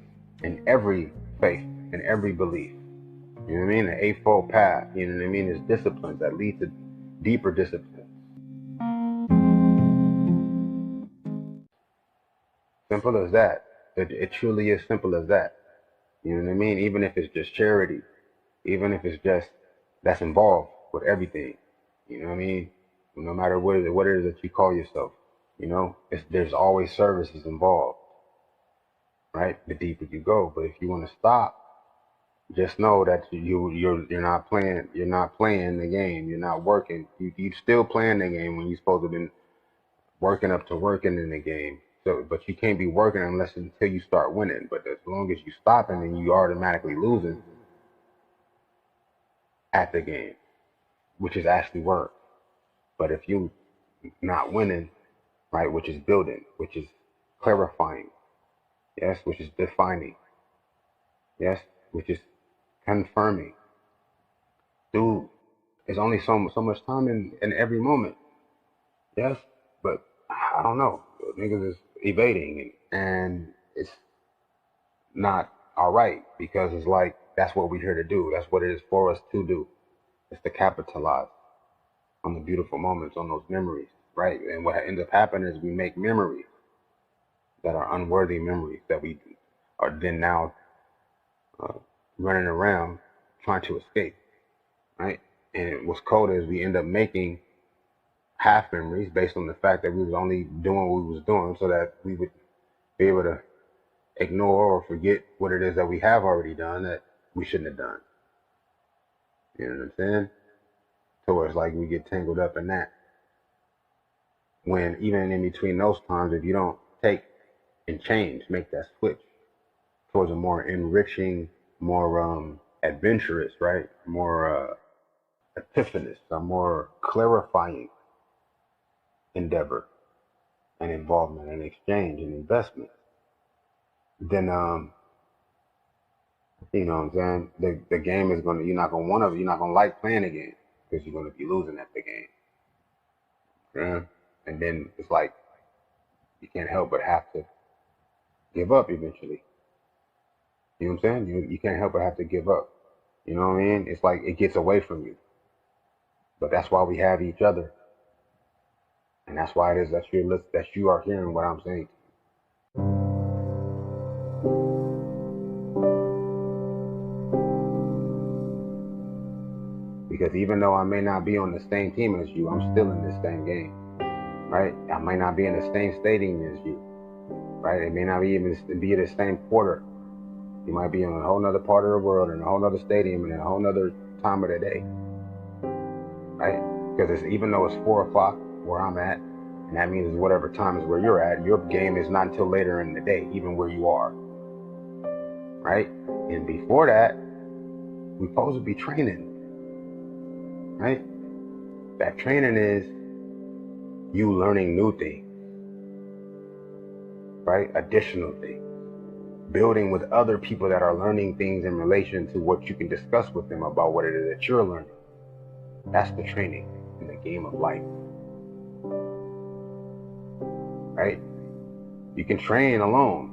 in every faith, in every belief. You know what I mean? The eightfold path, you know what I mean? There's disciplines that lead to deeper disciplines. Simple as that. It truly is simple as that. You know what I mean? Even if it's just charity, even if it's just that's involved with everything. You know what I mean? No matter what it is that you call yourself, you know, there's always services involved, right? The deeper you go. But if you want to stop, just know that you're not playing. You're not playing the game. You're not working. You still playing the game when you're supposed to be working up to working in the game. So, but you can't be working until you start winning. But as long as you stopping, then you automatically losing at the game, which is actually work. But if you not winning, right, which is building, which is clarifying, yes, which is defining, yes, which is confirming. Dude, there's only so much time in every moment, yes, but I don't know. Niggas is evading and it's not all right because it's like that's what we're here to do. That's what it is for us to do. It's to capitalize on the beautiful moments, on those memories, right? And what ends up happening is we make memories that are unworthy memories that we are then now running around trying to escape, right? And what's cold is we end up making half memories based on the fact that we was only doing what we was doing so that we would be able to ignore or forget what it is that we have already done that we shouldn't have done. You know what I'm saying? So it's like we get tangled up in that. When even in between those times, if you don't take and change, make that switch towards a more enriching, more adventurous, right? More epiphanous, a more clarifying endeavor and involvement and exchange and investment, then you know what I'm saying? The game is you're not gonna like playing the game because you're gonna be losing at the game. Yeah? And then it's like you can't help but have to give up eventually. You know what I'm saying? You can't help but have to give up. You know what I mean? It's like it gets away from you. But that's why we have each other. And that's why it is that you are hearing what I'm saying. Because even though I may not be on the same team as you, I'm still in this same game, right? I might not be in the same stadium as you, right? It may not even be the same quarter. You might be in a whole nother part of the world, in a whole nother stadium, and in a whole nother time of the day, right? Because even though it's 4 o'clock where I'm at, and that means whatever time is where you're at, your game is not until later in the day, even where you are, right? And before that, we're supposed to be training, right? That training is you learning new things, right? Additional things. Building with other people that are learning things in relation to what you can discuss with them about what it is that you're learning. That's the training in the game of life, right? You can train alone,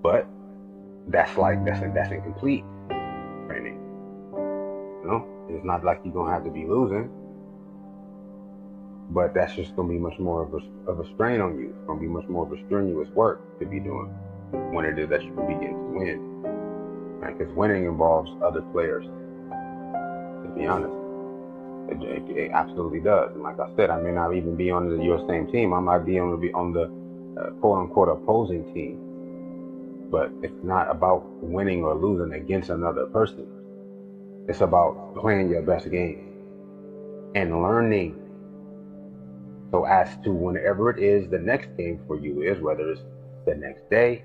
but that's incomplete training. You know, it's not like you're gonna have to be losing. But that's just gonna be much more of a strain on you. It's gonna be much more of a strenuous work to be doing when it is that you can begin to win. Right? Because winning involves other players. To be honest, it absolutely does. And like I said, I may not even be on your same team. I might be on the quote unquote opposing team. But it's not about winning or losing against another person. It's about playing your best game and learning. So as to whenever it is the next game for you is, whether it's the next day,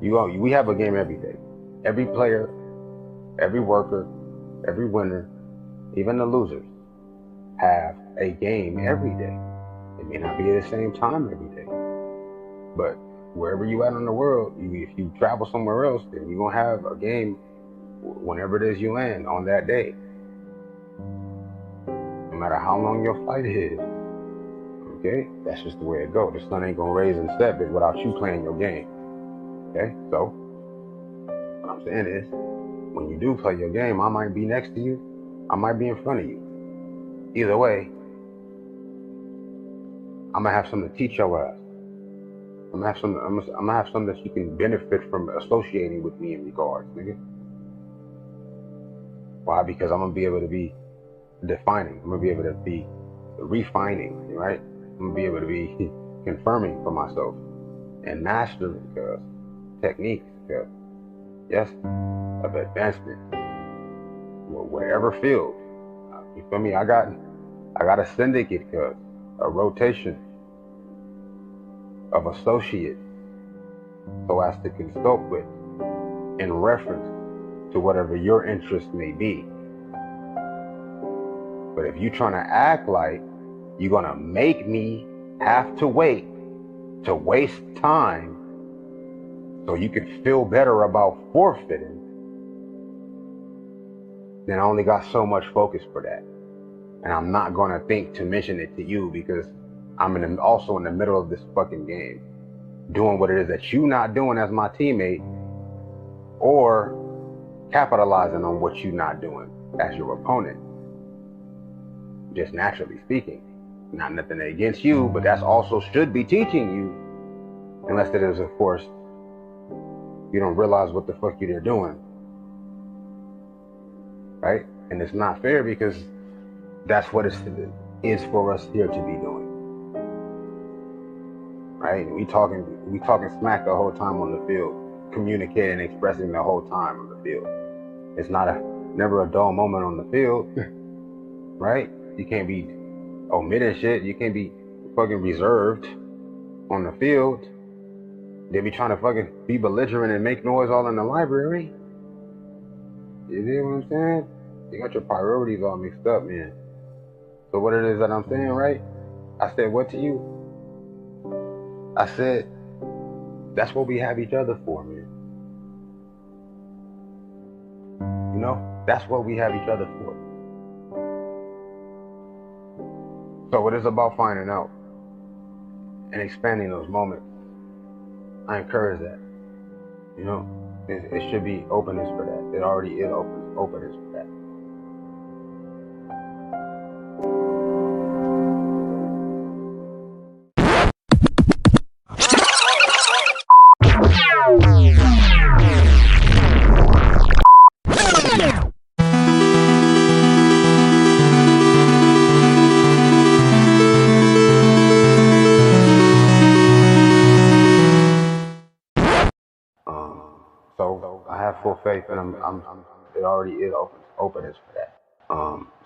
we have a game every day. Every player, every worker, every winner, even the losers, have a game every day. It may not be at the same time every day, but wherever you at in the world, if you travel somewhere else, then you're gonna have a game whenever it is you land on that day. No matter how long your flight is. Okay? That's just the way it goes. The sun ain't gonna raise and set without you playing your game. Okay? So, what I'm saying is, when you do play your game, I might be next to you, I might be in front of you. Either way, I'm gonna have something to teach your ass. I'm gonna have something that you can benefit from associating with me in regards, nigga. Why? Because I'm gonna be able to be defining. I'm gonna be able to be refining, right? I'm gonna be able to be confirming for myself and mastering techniques, yes, of advancement. Whatever field. You feel me? I got a syndicate, a rotation of associates so as to consult with in reference to whatever your interest may be. But if you're trying to act like you're gonna make me have to wait to waste time so you can feel better about forfeiting, then I only got so much focus for that. And I'm not gonna think to mention it to you because I'm also in the middle of this fucking game, doing what it is that you're not doing as my teammate, or capitalizing on what you're not doing as your opponent. Just naturally speaking. Not nothing against you, but that's also should be teaching you, unless it is, of course, you don't realize what the fuck you're doing. Right? And it's not fair because that's what it is for us here to be doing. Right? And we talking smack the whole time on the field, communicating, expressing the whole time on the field. It's never a dull moment on the field, right? You can't be omitting shit. You can't be fucking reserved on the field. They be trying to fucking be belligerent and make noise all in the library. You see what I'm saying? You got your priorities all mixed up, man. So what it is that I'm saying, right? I said what to you? I said, that's what we have each other for, man. You know, that's what we have each other for. So it is about finding out and expanding those moments. I encourage that. You know, it should be openness for that. It already is openness for that. So I have full faith, and it already is openness for that.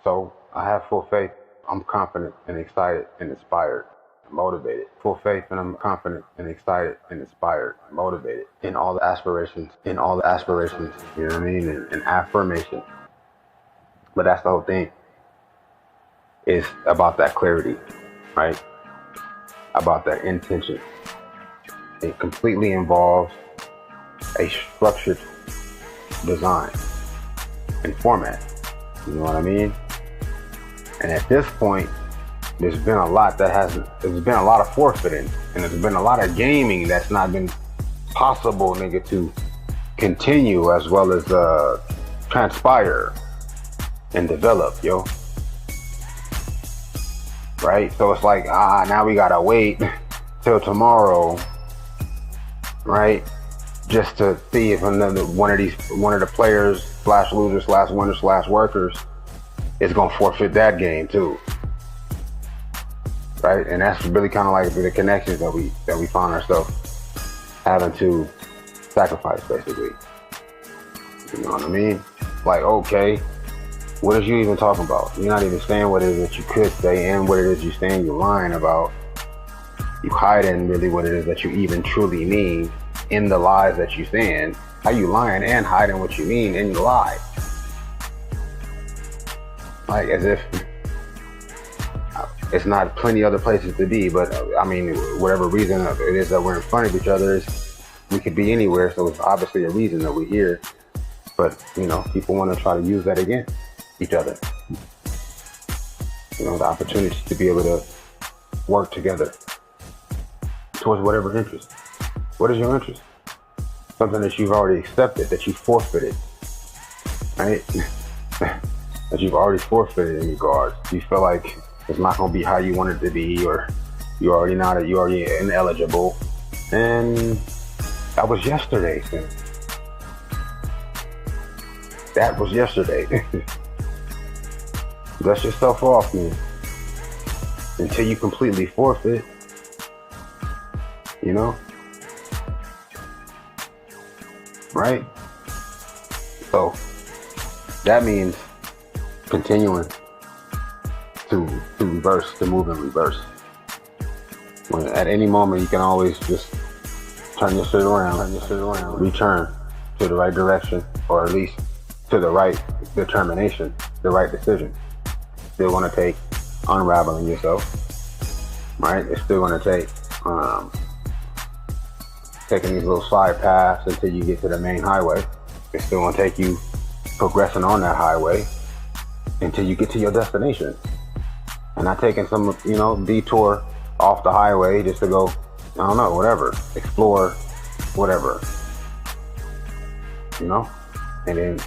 So I have full faith. I'm confident and excited and inspired, motivated. Full faith, and I'm confident and excited and inspired, motivated in all the aspirations. You know what I mean? And affirmation. But that's the whole thing. It's about that clarity, right? About that intention. It completely involves a structured design and format. You know what I mean? And at this point, there's been a lot of forfeiting, and there's been a lot of gaming that's not been possible, nigga, to continue as well as transpire and develop, yo. right? So it's like, now we gotta wait till tomorrow, right? Just to see if one of the players slash losers slash winners slash workers is gonna forfeit that game too, right? And that's really kind of like the connections that we find ourselves having to sacrifice, basically. You know what I mean? Like, okay, what is you even talking about? You're not even saying what it is that you could say, and what it is you're saying you're lying about. You hiding really what it is that you even truly mean in the lies that you're saying. How you lying and hiding what you mean in your lie? Like, as if it's not plenty other places to be, but I mean, whatever reason it is that we're in front of each other, we could be anywhere, so it's obviously a reason that we're here. But, you know, people want to try to use that against each other. You know, the opportunity to be able to work together towards whatever interest. What is your interest? Something that you've already accepted, that you forfeited, right? That you've already forfeited in regards. You feel like it's not going to be how you want it to be, or you're already ineligible. And that was yesterday, man. That was yesterday. Dust yourself off, man. Until you completely forfeit. You know? Right? So, that means continuing to move in reverse. When at any moment you can always just turn your shit around, return to the right direction, or at least to the right determination, the right decision. Still going to take unraveling yourself, right? It's still going to take taking these little side paths until you get to the main highway. It's still going to take you progressing on that highway until you get to your destination. And not taking some, you know, detour off the highway just to go, I don't know, whatever, explore, whatever, you know? And then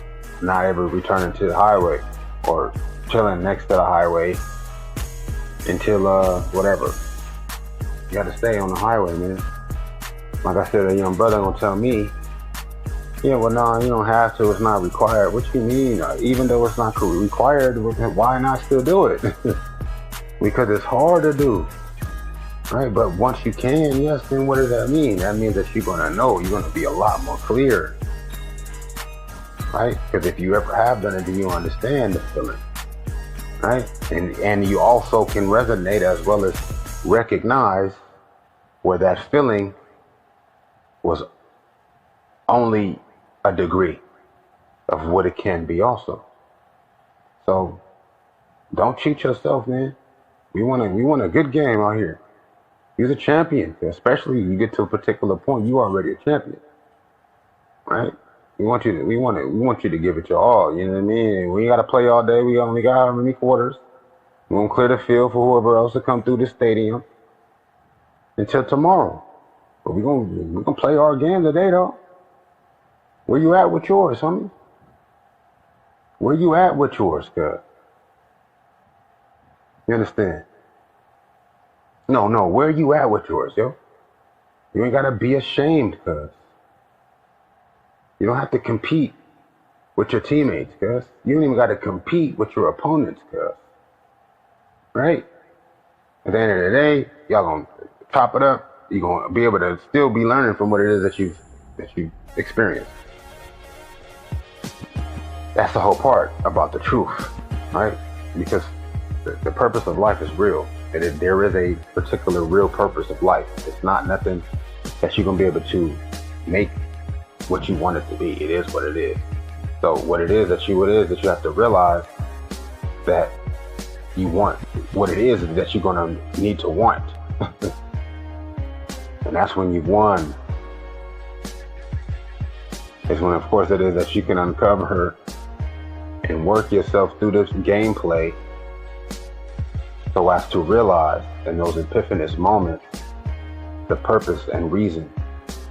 not ever returning to the highway or chilling next to the highway until whatever. You gotta stay on the highway, man. Like I said, a young brother gonna tell me, yeah, well, no, you don't have to, it's not required. What you mean? Even though it's not required, why not still do it? Because it's hard to do, right? But once you can, yes, then what does that mean? That means that you're gonna know, you're gonna be a lot more clear, right? Because if you ever have done it, then you understand the feeling, right? And you also can resonate as well as recognize where that feeling was only a degree of what it can be also. So don't cheat yourself, man. We want a good game out here. You're the champion, especially you get to a particular point, you already a champion, right? We want you to give it your all. You know what I mean? We ain't gotta play all day. We only got how many quarters? We're gonna clear the field for whoever else to come through the stadium until tomorrow. But we're gonna play our game today, though. Where you at with yours, homie? Where you at with yours, cuz? You understand? No, where you at with yours, yo? You ain't gotta be ashamed, cuz. You don't have to compete with your teammates, cuz. You don't even gotta compete with your opponents, cuz. Right? At the end of the day, y'all gonna chop it up. You're gonna be able to still be learning from what it is that you've experienced. That's the whole part about the truth, right? Because the purpose of life is real. There is a particular real purpose of life. It's not nothing that you're going to be able to make what you want it to be. It is what it is. So what it is that you have to realize that you want. What it is that you're going to need to want. And that's when you've won. It's when, of course, it is that you can uncover and work yourself through this gameplay so as to realize in those epiphanous moments the purpose and reason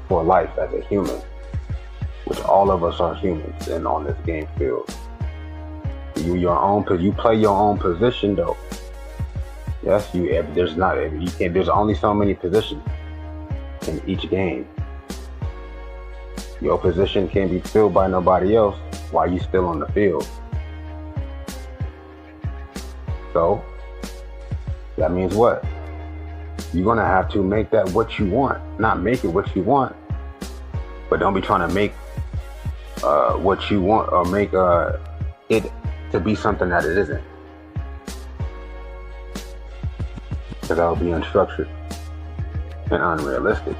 for life as a human, which all of us are humans and on this game field. You play your own position though. Yes, there's not, you can't, there's only so many positions in each game. Your position can't be filled by nobody else while you still on the field. So, that means what? You're going to have to make that what you want. Not make it what you want, but don't be trying to make what you want, or make it to be something that it isn't. Because that would be unstructured and unrealistic.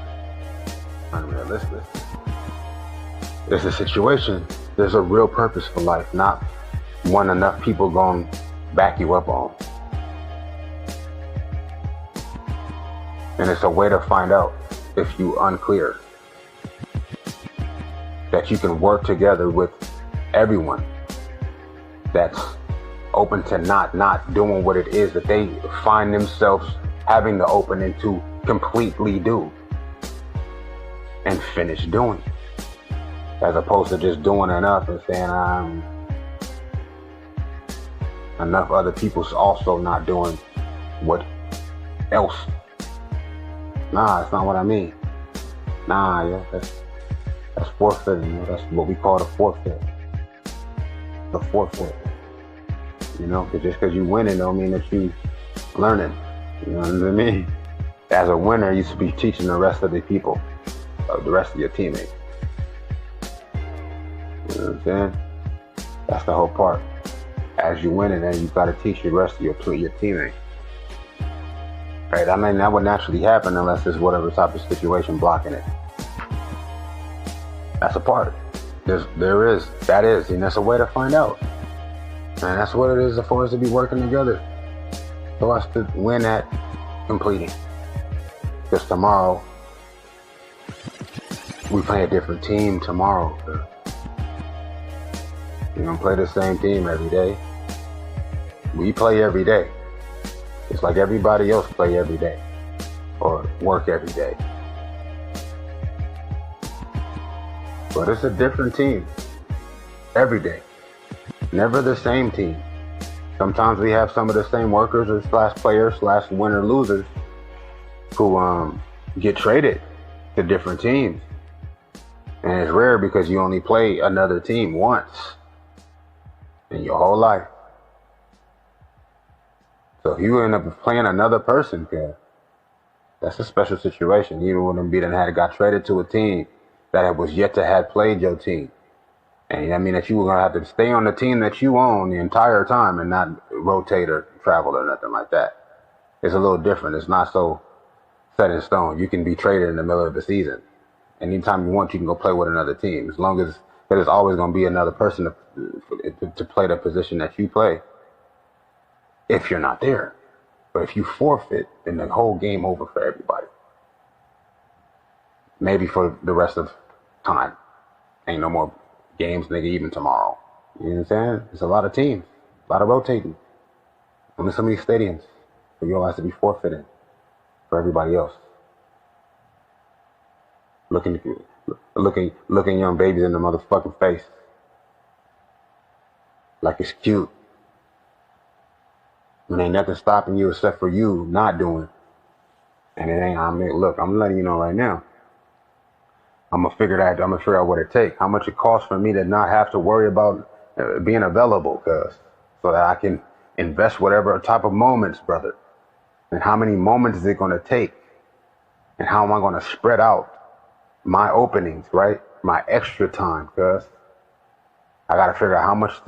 There's a situation, there's a real purpose for life, not one enough people gonna back you up on. And it's a way to find out if you unclear. That you can work together with everyone that's open to not doing what it is that they find themselves having the opening to completely do and finish doing, as opposed to just doing enough and saying enough other people's also not doing what else. Nah, that's not what I mean. Nah, yeah, that's forfeiting. You know, that's what we call the forfeit. The forfeit. You know, cause just because you winning don't mean that you learning. You know what I mean? As a winner, you should be teaching the rest of the people, the rest of your teammates. You know what I'm saying? That's the whole part. As you winning, then you got to teach the rest of your teammates. Right? I mean, that would naturally happen unless there's whatever type of situation blocking it. That's a part. That is, and that's a way to find out. And that's what it is for us to be working together. For us to win at completing. Because tomorrow, we play a different team tomorrow. We don't play the same team every day. We play every day. It's like everybody else play every day. Or work every day. But it's a different team. Every day. Never the same team. Sometimes we have some of the same workers or / players / winner losers who get traded to different teams. And it's rare because you only play another team once in your whole life. So if you end up playing another person, that's a special situation. Even when them got traded to a team that was yet to have played your team. And I mean that you were gonna have to stay on the team that you own the entire time and not rotate or travel or nothing like that. It's a little different. It's not so set in stone. You can be traded in the middle of the season. Anytime you want, you can go play with another team. As long as there's always gonna be another person to play the position that you play. If you're not there. But if you forfeit, then the whole game over for everybody. Maybe for the rest of time. Ain't no more games, nigga, even tomorrow. You know what I'm saying? There's a lot of teams, a lot of rotating. Only so many stadiums for you all has to be forfeiting for everybody else. Looking young babies in the motherfucking face. Like it's cute. When ain't nothing stopping you except for you not doing. And it ain't, look, I'm letting you know right now. I'm gonna figure out what it takes, how much it costs for me to not have to worry about being available, so that I can invest whatever type of moments, brother. And how many moments is it gonna take? And how am I gonna spread out my openings, right? My extra time, I gotta figure out how much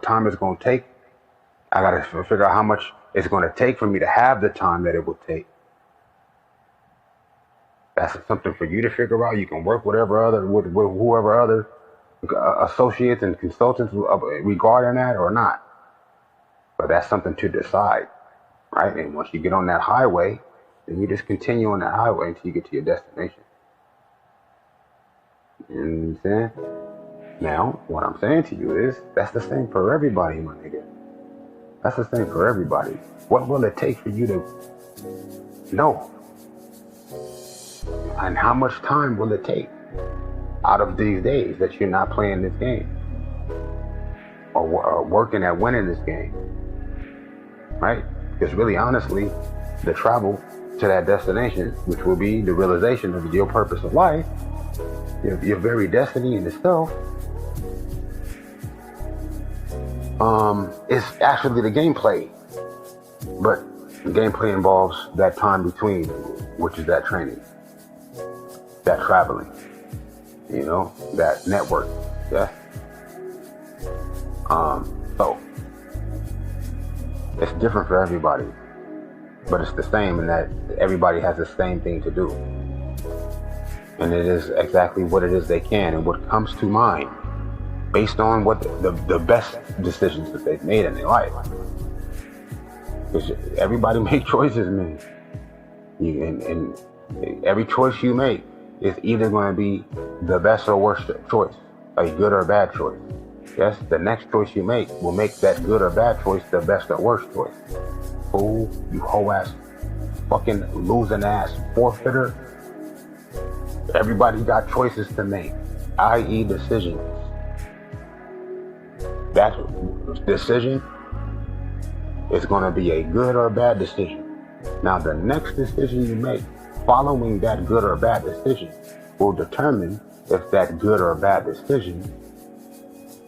time it's gonna take. I gotta figure out how much it's gonna take for me to have the time that it will take. That's something for you to figure out. You can work with whoever other associates and consultants regarding that or not. But that's something to decide, right? And once you get on that highway, then you just continue on that highway until you get to your destination. You know what I'm saying? Now, what I'm saying to you is, that's the same for everybody, my nigga. That's the same for everybody. What will it take for you to know? And how much time will it take out of these days that you're not playing this game or working at winning this game, right? Because really, honestly, the travel to that destination, which will be the realization of your purpose of life, your very destiny in itself, is actually the gameplay. But the gameplay involves that time between, which is that training, that traveling, that network. Yeah. So it's different for everybody, but it's the same in that everybody has the same thing to do. And it is exactly what it is they can and what comes to mind based on what the best decisions that they've made in their life. Because everybody make choices, man. And every choice you make is either going to be the best or worst choice, a good or bad choice. Yes, the next choice you make will make that good or bad choice the best or worst choice. Fool, you hoe ass, fucking losing ass forfeiter. Everybody got choices to make, i.e. decisions. That decision is going to be a good or bad decision. Now, the next decision you make following that good or bad decision will determine if that good or bad decision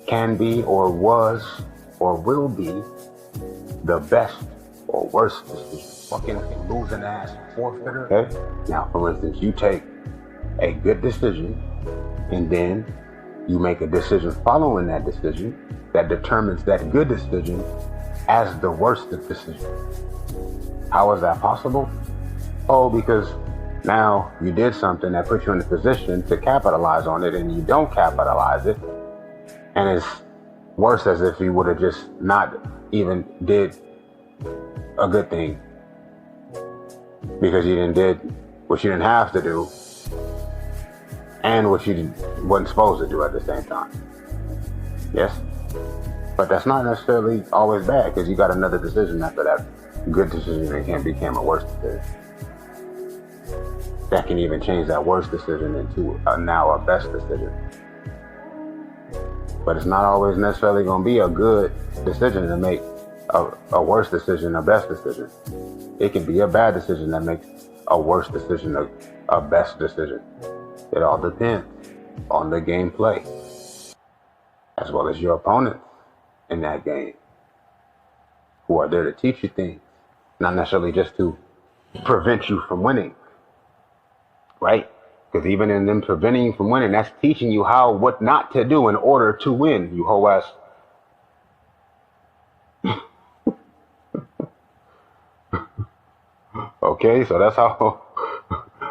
can be or was or will be the best or worst decision. Fucking losing ass forfeiter. Okay? Now, for instance, you take a good decision and then you make a decision following that decision that determines that good decision as the worst decision. How is that possible? Oh, because now you did something that put you in a position to capitalize on it and you don't capitalize it. And it's worse as if you would have just not even did a good thing. Because you did what you didn't have to do and what you wasn't supposed to do at the same time. Yes? But that's not necessarily always bad because you got another decision after that good decision that can become a worse decision. That can even change that worst decision into now a best decision. But it's not always necessarily going to be a good decision to make a worse decision a best decision. It can be a bad decision that makes a worse decision a best decision. It all depends on the gameplay, as well as your opponents in that game, who are there to teach you things, not necessarily just to prevent you from winning, right? Because even in them preventing you from winning, that's teaching you what not to do in order to win, you hoe ass. Okay, so that's how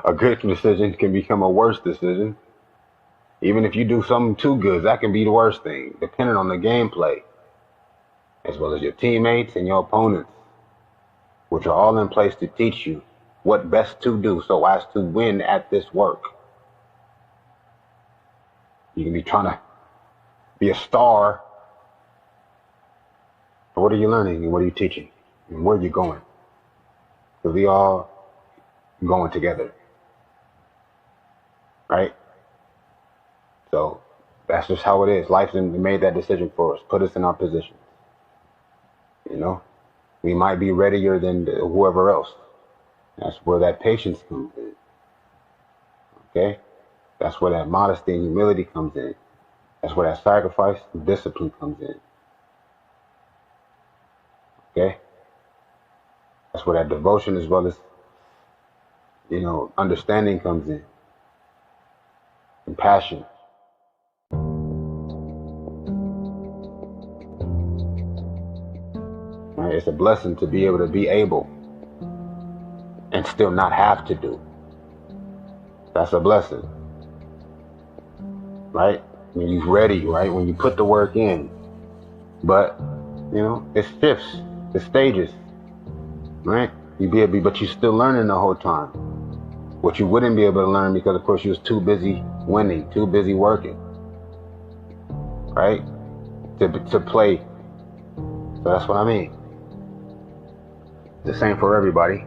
a good decision can become a worse decision. Even if you do something too good, that can be the worst thing, depending on the gameplay, as well as your teammates and your opponents, which are all in place to teach you what best to do so as to win at this work. You can be trying to be a star, but what are you learning and what are you teaching and where are you going? Because we all going together, right? So that's just how it is. Life made that decision for us, put us in our positions. We might be readier than whoever else. That's where that patience comes in. Okay? That's where that modesty and humility comes in. That's where that sacrifice and discipline comes in. Okay? That's where that devotion as well as, understanding comes in. Compassion. Right? It's a blessing to be able and still not have to do. That's a blessing. Right? When you're ready, right? When you put the work in. But, it's shifts, it's stages. Right? But you're still learning the whole time. What you wouldn't be able to learn because, of course, you was too busy winning, too busy working. Right? To play. So that's what I mean. The same for everybody.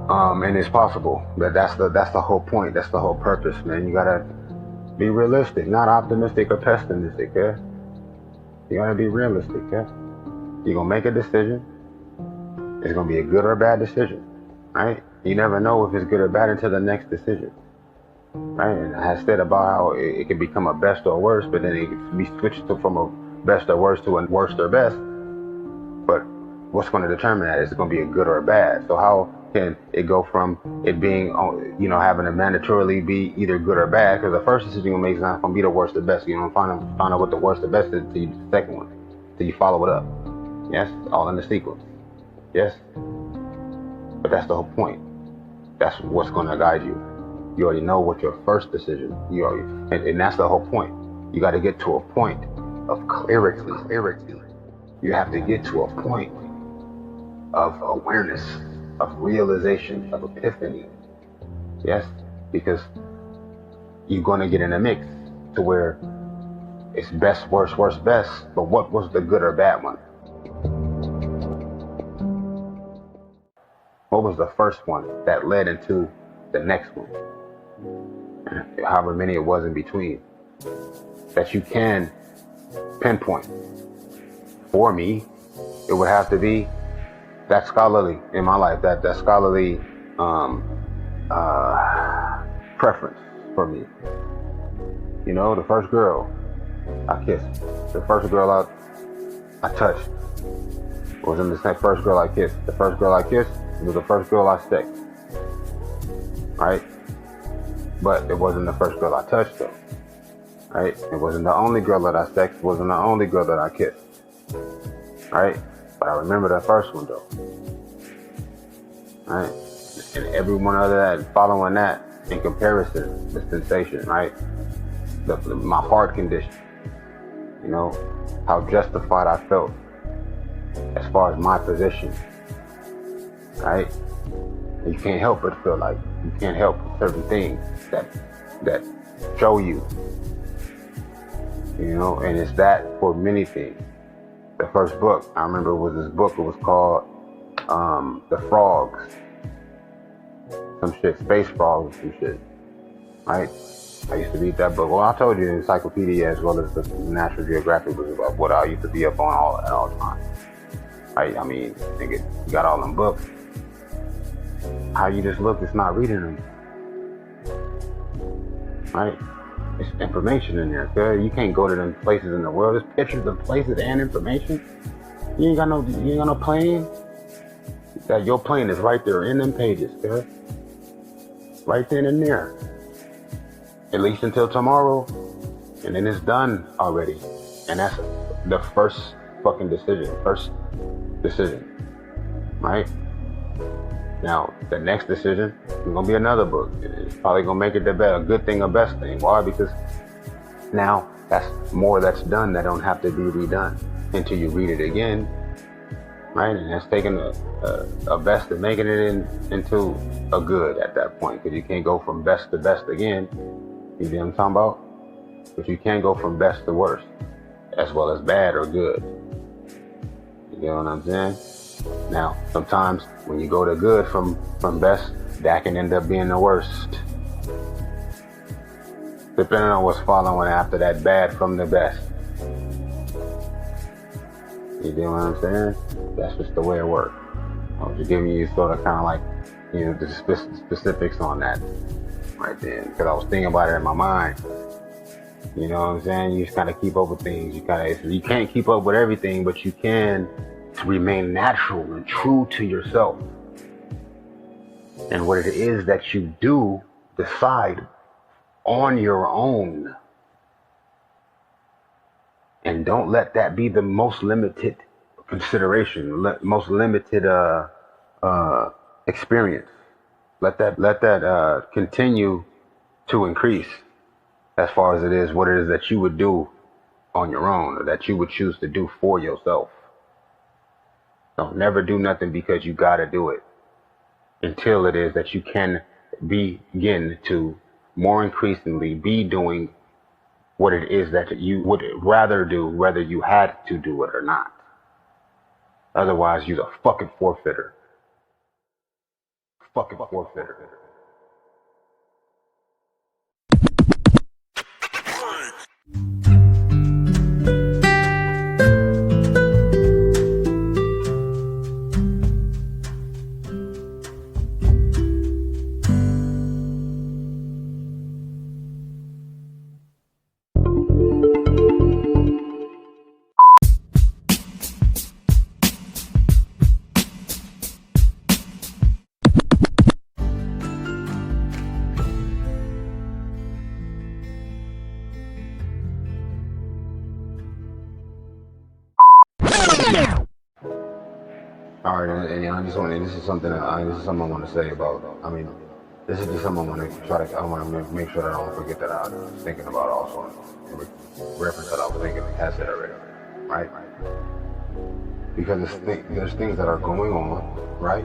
And it's possible. But that's the whole point. That's the whole purpose, man. You gotta be realistic, not optimistic or pessimistic, yeah? You gotta be realistic, yeah? You're gonna make a decision. It's going to be a good or a bad decision, right? You never know if it's good or bad until the next decision, right? And I had said about how it can become a best or worse, but then it can be switched from a best or worse to a worst or best. But what's going to determine that? Is it going to be a good or a bad? So how can it go from it being, having to mandatorily be either good or bad? Because the first decision you make is not going to be the worst or best. You don't find out what the worst or best is until you do the second one, till you follow it up. Yes, all in the sequence. Yes, but that's the whole point. That's what's going to guide you. You already know what your first decision. And that's the whole point. You got to get to a point of clarity. You have to get to a point of awareness, of realization, of epiphany. Yes, because you're going to get in a mix to where it's best, worst, best. But what was the good or bad one? What was the first one that led into the next one? However many it was in between. That you can pinpoint. For me, it would have to be that scholarly in my life, that scholarly preference for me. The first girl I kissed, the first girl I touched wasn't the first girl I kissed. The first girl I kissed was the first girl I sexed, right? But it wasn't the first girl I touched, though, right? It wasn't the only girl that I sexed. It wasn't the only girl that I kissed, right? But I remember that first one, though, right? And every one other that, following that, in comparison, the sensation, right? My heart condition, how justified I felt as far as my position, right? You can't help but feel like you can't help certain things that show you, and it's that for many things. The first book, I remember, was this book. It was called The Frogs. Some shit, Space Frogs, some shit, right? I used to read that book. Well, I told you, the encyclopedia as well as the National Geographic was about what I used to be up on all the time. Right? I mean, nigga, you got all them books. How you just look, it's not reading them. Right? It's information in there, girl. You can't go to them places in the world. There's pictures of places and information. You ain't got no plane. That your plane is right there in them pages, girl. Right then and there. At least until tomorrow. And then it's done already. And that's the first fucking decision. Right? Now, the next decision is going to be another book. It's probably going to make it a good thing, a best thing. Why? Because now that's more that's done that don't have to be redone until you read it again. Right? And that's taking a best and making it into a good at that point. Because you can't go from best to best again. You see what I'm talking about? But you can go from best to worst, as well as bad or good. You know what I'm saying? Now, sometimes when you go to good from best, that can end up being the worst. Depending on what's following after that bad from the best. You know what I'm saying? That's just the way it works. I was just giving you sort of kind of like, the specifics on that right then. Because I was thinking about it in my mind. You know what I'm saying? You just kind of keep up with things. You can't keep up with everything, but you can remain natural and true to yourself. And what it is that you do decide on your own. And don't let that be the most limited consideration, most limited experience. Let that continue to increase as far as it is what it is that you would do on your own, or that you would choose to do for yourself. Don't never do nothing because you gotta do it until it is that you can begin to more increasingly be doing what it is that you would rather do, whether you had to do it or not. Otherwise, you're a fucking forfeiter. Fucking forfeiter. All right, and I just want, this is something I want to say about. I mean, this is just something I want to try to. I want to make sure that I don't forget that I was thinking about also in reference that I was thinking has said already, right? Because there's things that are going on, right,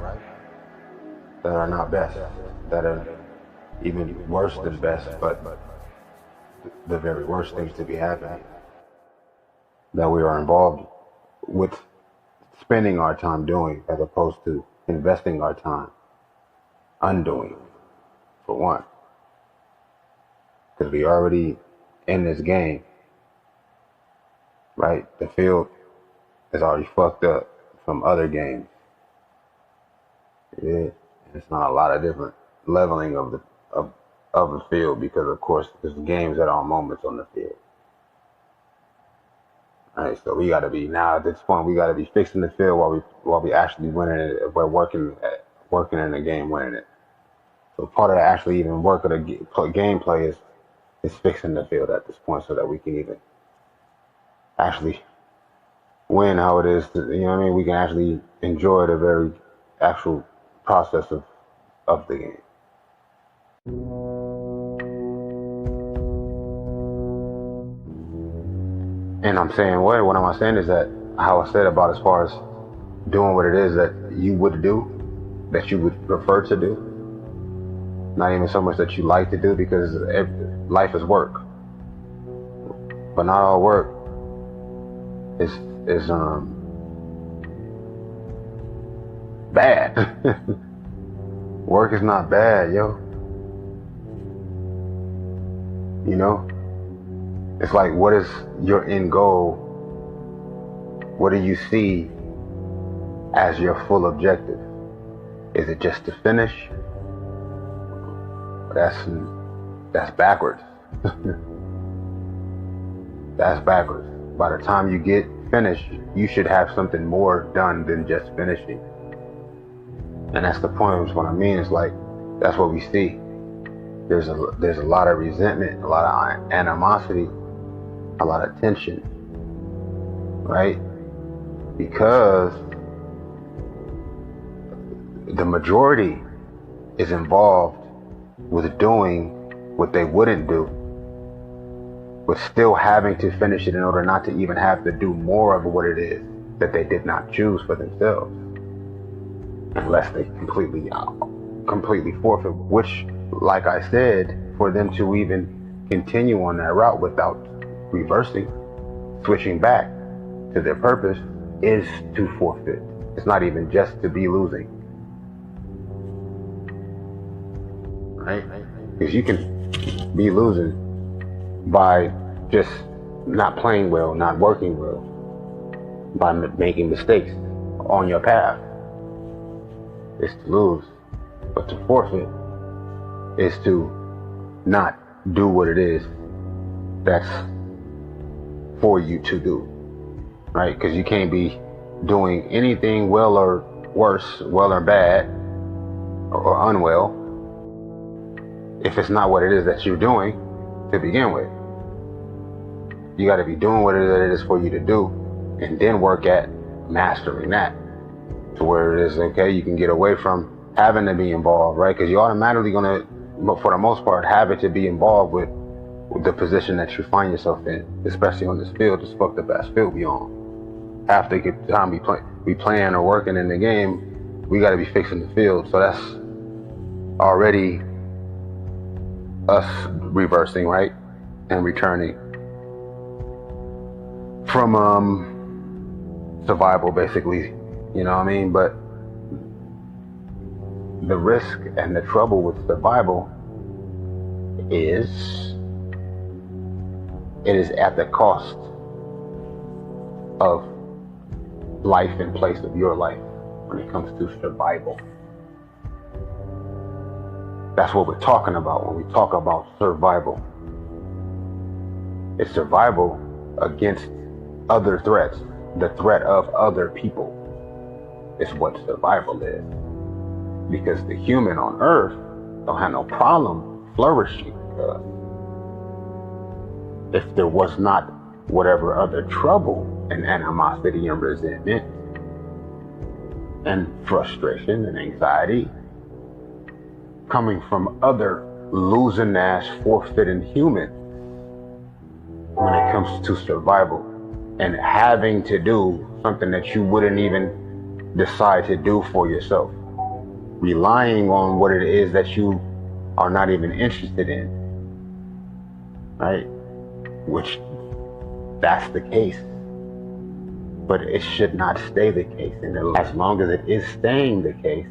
that are not best, that are even worse than best, but the very worst things to be happening, that we are involved with spending our time doing as opposed to investing our time undoing, for one. Because we already in this game, right? The field is already fucked up from other games. Yeah, it's not a lot of different leveling of the field because of course there's games at all moments on the field. Alright, so we gotta be now at this point we gotta be fixing the field while we actually winning it. We're working in the game, winning it. So part of the actually even work of the gameplay is fixing the field at this point so that we can even actually win how it is. You know what I mean? We can actually enjoy the very actual process of the game. And I'm saying what am I saying is that how I said about as far as doing what it is that you would do, that you would prefer to do. Not even so much that you like to do, because life is work. But not all work is bad. Work is not bad, yo. You know? It's like, what is your end goal? What do you see as your full objective? Is it just to finish? That's backwards. That's backwards. By the time you get finished, you should have something more done than just finishing. And that's the point. What I mean is like, that's what we see. There's a lot of resentment, a lot of animosity, a lot of tension, right? Because the majority is involved with doing what they wouldn't do, but still having to finish it in order not to even have to do more of what it is that they did not choose for themselves, unless they completely forfeit, which, like I said, for them to even continue on that route without reversing, switching back to their purpose, is to forfeit. It's not even just to be losing, right? Because you can be losing by just not playing well, not working well, by making mistakes on your path. It's to lose. But to forfeit is to not do what it is that's for you to do, right? Because you can't be doing anything well or worse, well or bad, or unwell, if it's not what it is that you're doing to begin with. You got to be doing what it is for you to do, and then work at mastering that to where it is, okay, you can get away from having to be involved, right? Because you're automatically going to, for the most part, have it to be involved with the position that you find yourself in, especially on this field, this fucked up ass field we on. Half the time we playing or working in the game, we got to be fixing the field. So that's already us reversing, right? And returning from survival, basically, you know what I mean? But the risk and the trouble with survival is it is at the cost of life in place of your life when it comes to survival. That's what we're talking about when we talk about survival. It's survival against other threats. The threat of other people is what survival is. Because the human on earth don't have no problem flourishing. If there was not whatever other trouble and animosity and resentment and frustration and anxiety coming from other losing ass forfeiting humans when it comes to survival and having to do something that you wouldn't even decide to do for yourself, relying on what it is that you are not even interested in, right? Which that's the case, but it should not stay the case. And as long as it is staying the case,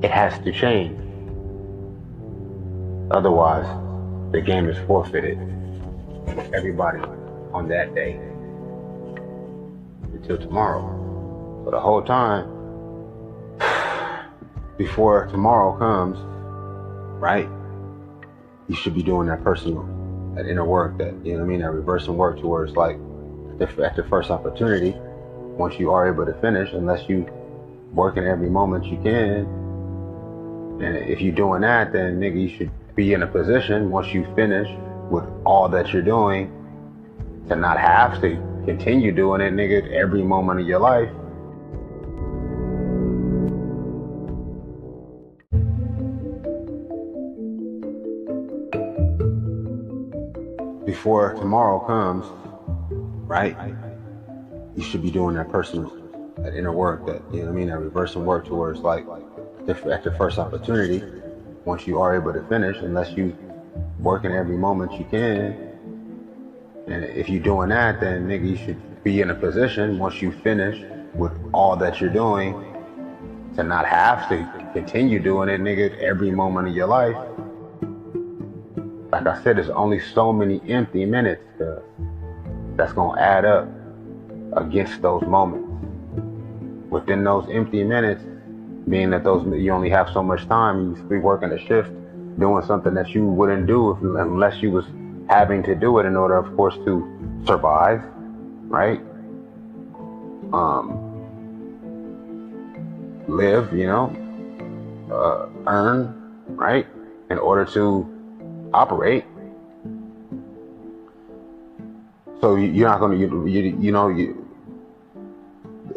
it has to change. Otherwise, the game is forfeited for everybody on that day until tomorrow. So the whole time before tomorrow comes, right, you should be doing that personal, that inner work, that, you know what I mean, that reversing work towards, like, at the first opportunity, once you are able to finish, unless you work in every moment you can. And if you're doing that, then nigga, you should be in a position once you finish with all that you're doing to not have to continue doing it, nigga, every moment of your life. Before tomorrow comes, right, you should be doing that personal, that inner work, that, you know what I mean, that reversing work towards, like, at the first opportunity, once you are able to finish, unless you work in every moment you can. And if you're doing that, then nigga, you should be in a position once you finish with all that you're doing to not have to continue doing it, nigga, every moment of your life. Like I said, there's only so many empty minutes that's gonna add up against those moments. Within those empty minutes, being that you only have so much time, you be working a shift, doing something that you wouldn't do unless you was having to do it in order, of course, to survive, right? Live, you know, earn, right? In order to operate. So you're not going to,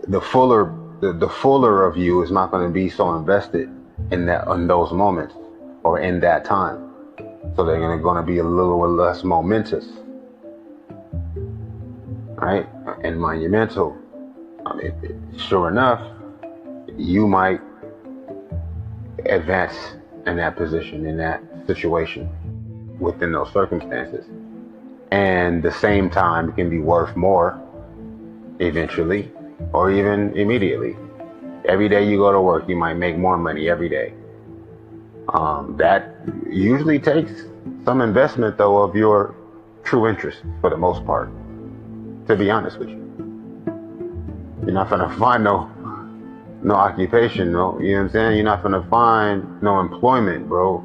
the fuller of you is not going to be so invested in those moments or in that time. So they're going to be a little less momentous, right? And monumental. I mean, sure enough, you might advance in that position, in that situation, within those circumstances. And the same time can be worth more eventually, or even immediately. Every day you go to work, you might make more money every day. That usually takes some investment, though, of your true interest, for the most part, to be honest with you. You're not gonna find no occupation, no, you know what I'm saying? You're not gonna find no employment, bro,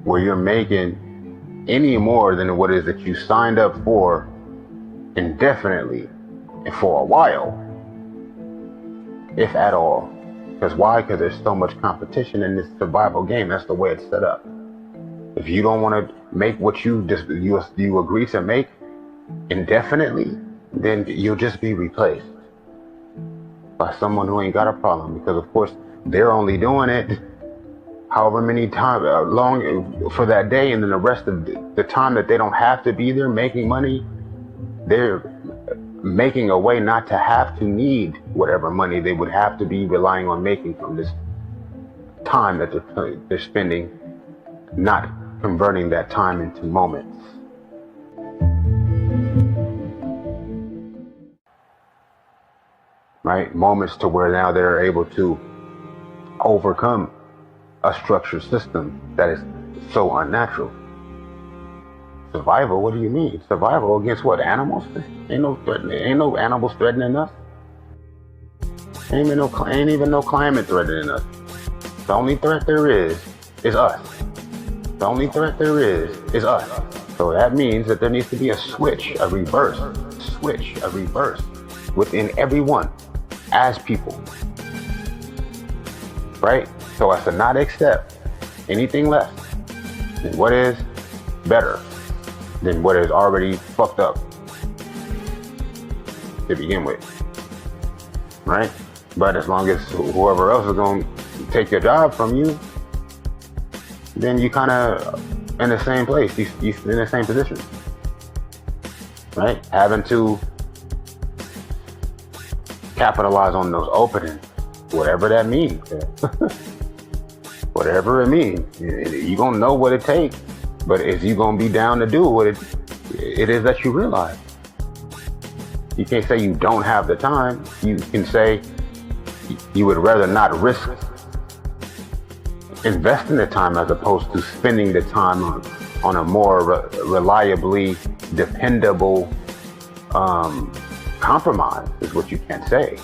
where you're making any more than what it is that you signed up for indefinitely and for a while, if at all. Because why? Because there's so much competition in this survival game. That's the way it's set up. If you don't want to make what you agree to make indefinitely, then you'll just be replaced by someone who ain't got a problem. Because of course they're only doing it however many times long for that day, and then the rest of the time that they don't have to be there making money, they're making a way not to have to need whatever money they would have to be relying on making from this time that they're spending, not converting that time into moments. Right? Moments to where now they're able to overcome a structured system that is so unnatural. Survival? What do you mean? Survival against what? Animals? Ain't no animals threatening us. Ain't even no climate threatening us. The only threat there is us. The only threat there is us. So that means that there needs to be a switch, a reverse within everyone as people. Right? So as to not accept anything less than what is better than what is already fucked up to begin with. Right? But as long as whoever else is going to take your job from you, then you kind of in the same place. You in the same position, right? Having to capitalize on those openings, whatever that means. Whatever it means, you gonna know what it takes. But is you gonna be down to do what it is that you realize? You can't say you don't have the time. You can say you would rather not risk investing the time as opposed to spending the time on a more reliably dependable compromise, is what you can say.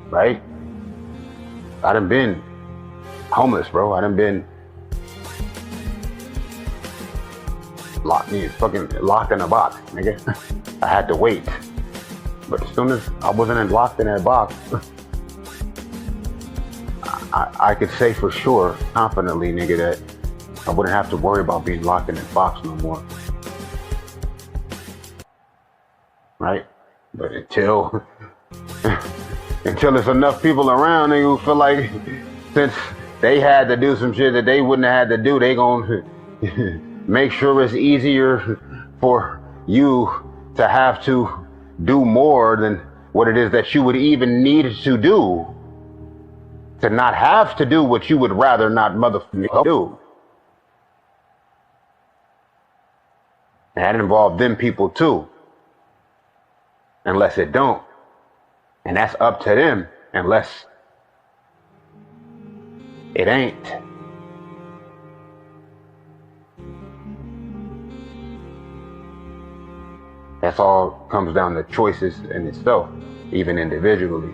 Right? I done been homeless, bro. I done been locked in a box, nigga. I had to wait. But as soon as I wasn't locked in that box, I could say for sure, confidently, nigga, that I wouldn't have to worry about being locked in that box no more. Right? But until there's enough people around, nigga, who feel like since they had to do some shit that they wouldn't have had to do, they gonna make sure it's easier for you to have to do more than what it is that you would even need to do, to not have to do what you would rather not motherfucking do. And that involved them people too, unless it don't. And that's up to them, unless it ain't. That's all comes down to choices in itself, even individually.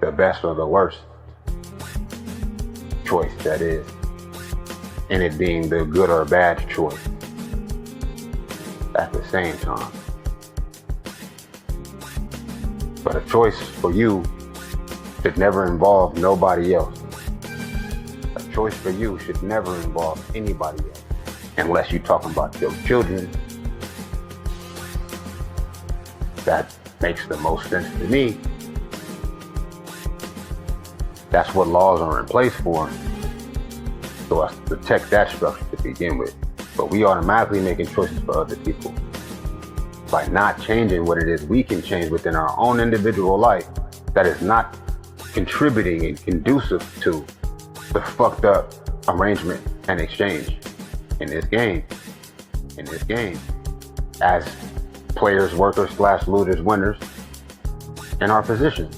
The best or the worst choice, that is. And it being the good or bad choice at the same time. But a choice for you should never involve nobody else. A choice for you should never involve anybody else. Unless you're talking about your children. That makes the most sense to me. That's what laws are in place for. So as to protect that structure to begin with. But we automatically making choices for other people. By not changing what it is we can change within our own individual life that is not contributing and conducive to the fucked up arrangement and exchange in this game. As players, workers, / looters, winners in our position.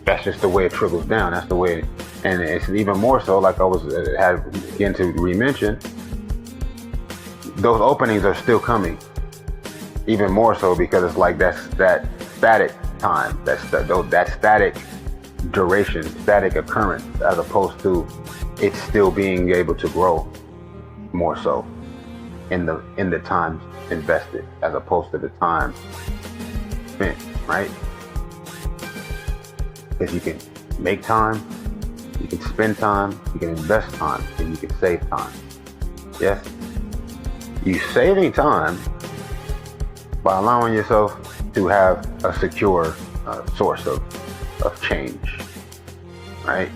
That's just the way it trickles down. That's the way, and it's even more so, like I was had again to re-mention, those openings are still coming. Even more so because it's like that static time, that static duration, static occurrence, as opposed to it still being able to grow more so in the time invested, as opposed to the time spent, right? Because you can make time, you can spend time, you can invest time, and you can save time. Yes, you saving time by allowing yourself to have a secure source of change, right?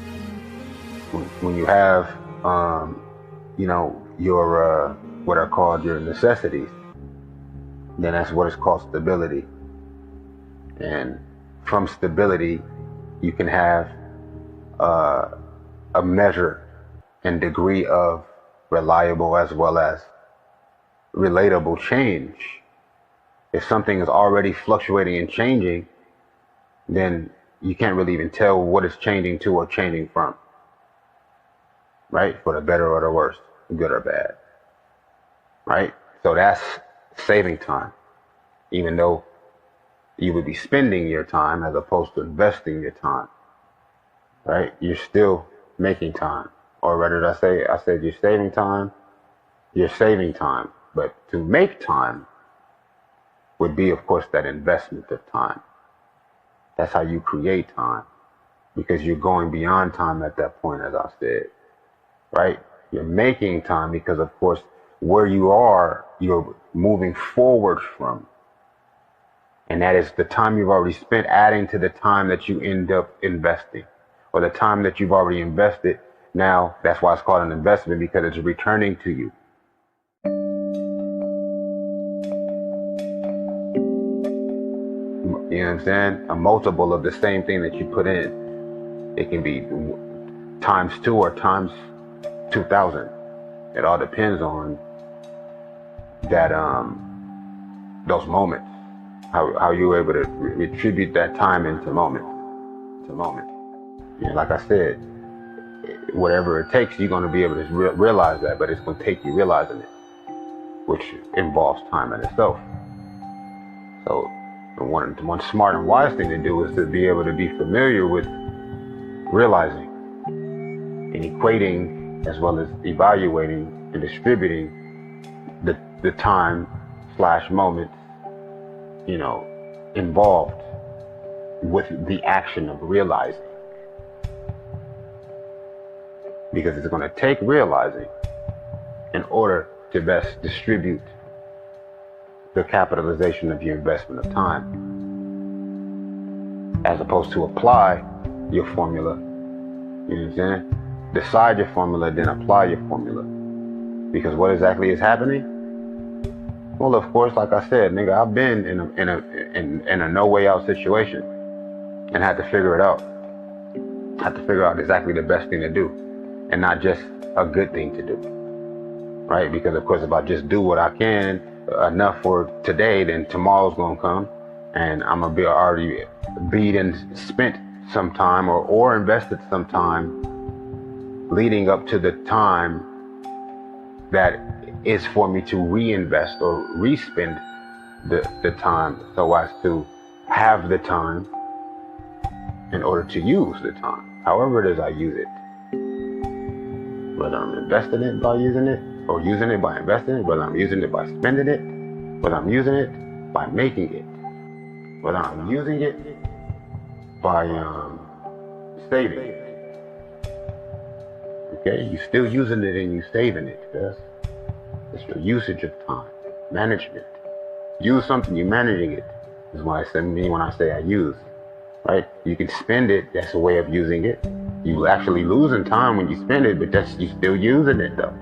When you have, your what are called your necessities, then that's what is called stability. And from stability, you can have a measure and degree of reliable as well as relatable change. If something is already fluctuating and changing, then you can't really even tell what it's changing to or changing from, right? For the better or the worse, good or bad, right? So that's saving time, even though you would be spending your time as opposed to investing your time, right? You're still making time, or rather, I said you're saving time. You're saving time, but to make time would be, of course, that investment of time. That's how you create time, because you're going beyond time at that point, as I said, right? You're making time because, of course, where you are, you're moving forward from. And that is the time you've already spent adding to the time that you end up investing, or the time that you've already invested. Now, that's why it's called an investment, because it's returning to you. You know what I'm saying? A multiple of the same thing that you put in. It can be times 2 or times 2,000. It all depends on that, those moments. How you're able to retribute that time into moment to moment. You know, like I said, whatever it takes, you're going to be able to realize that, but it's going to take you realizing it, which involves time in itself. So one smart and wise thing to do is to be able to be familiar with realizing and equating, as well as evaluating and distributing the time / moments, you know, involved with the action of realizing. Because it's going to take realizing in order to best distribute the capitalization of your investment of time, as opposed to apply your formula. You know what I'm saying? Decide your formula, then apply your formula. Because what exactly is happening? Well, of course, like I said, nigga, I've been in a no way out situation and had to figure it out. Had to figure out exactly the best thing to do, and not just a good thing to do, right? Because of course, if I just do what I can enough for today, then tomorrow's gonna come, and I'm gonna be already beat and spent some time or invested some time leading up to the time that is for me to reinvest or respend the time, so as to have the time in order to use the time, however it is I use it. Whether I'm investing it by using it, or using it by investing it, whether I'm using it by spending it, whether I'm using it by making it, whether I'm using it by saving it. Okay, you still using it and you saving it. Yes? It's your usage of time, management. Use something, you're managing it. Is what I mean when I say I use. Right? You can spend it, that's a way of using it. You actually losing time when you spend it, but you still using it though.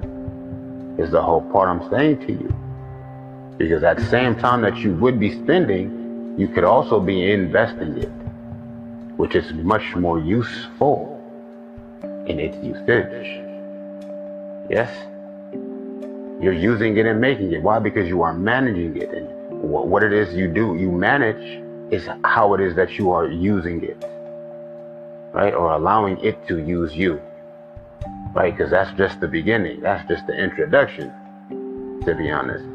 Is the whole part I'm saying to you. Because at the same time that you would be spending, you could also be investing it, which is much more useful in its usage. Yes? You're using it and making it. Why? Because you are managing it. And what it is you do, you manage, is how it is that you are using it. Right? Or allowing it to use you. Right? Because that's just the beginning. That's just the introduction, to be honest.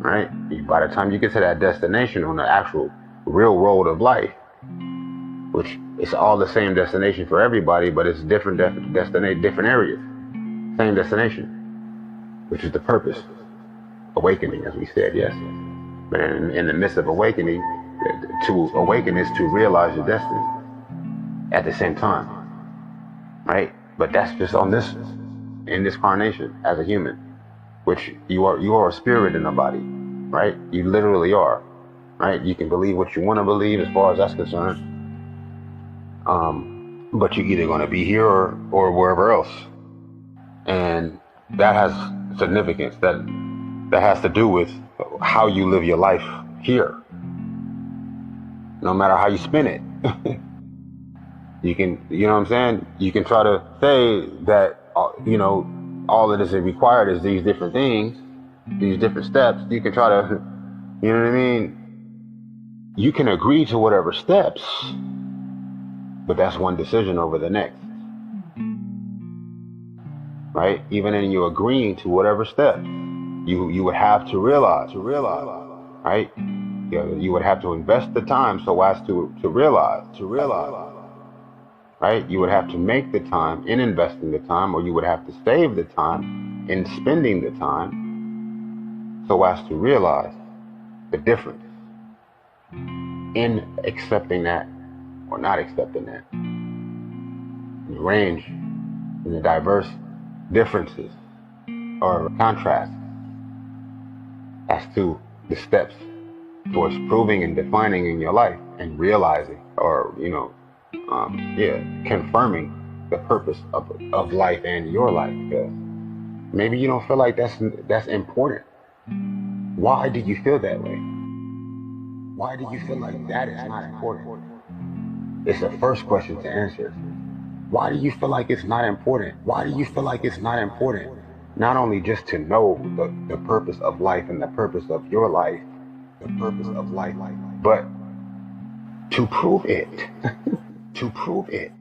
Right? By the time you get to that destination on the actual real road of life, which is all the same destination for everybody, but it's different different areas. Same destination, which is the purpose. Awakening, as we said, yes. But in the midst of awakening, to awaken is to realize your destiny at the same time, right? But that's just in this incarnation as a human, which you are a spirit in a body, right? You literally are, right? You can believe what you want to believe as far as that's concerned, but you're either going to be here or wherever else, and that has significance. That has to do with how you live your life here. No matter how you spin it. You can, you know what I'm saying? You can try to say that, you know, all that is required is these different things, these different steps. You can try to, you know what I mean? You can agree to whatever steps, but that's one decision over the next. Right? Even in you agreeing to whatever steps, you would have to realize, right? You would have to invest the time so as to realize, right? You would have to make the time in investing the time, or you would have to save the time in spending the time so as to realize the difference in accepting that or not accepting that. The range and the diverse differences or contrasts as to the steps towards proving and defining in your life and realizing or, confirming the purpose of life and your life. Because maybe you don't feel like that's important. Why do you feel that way? Why do you feel like that is not important? It's the first question to answer. Why do you feel like it's not important? Why do you feel like it's not important? Not only just to know the purpose of life and the purpose of your life, but to prove it, to prove it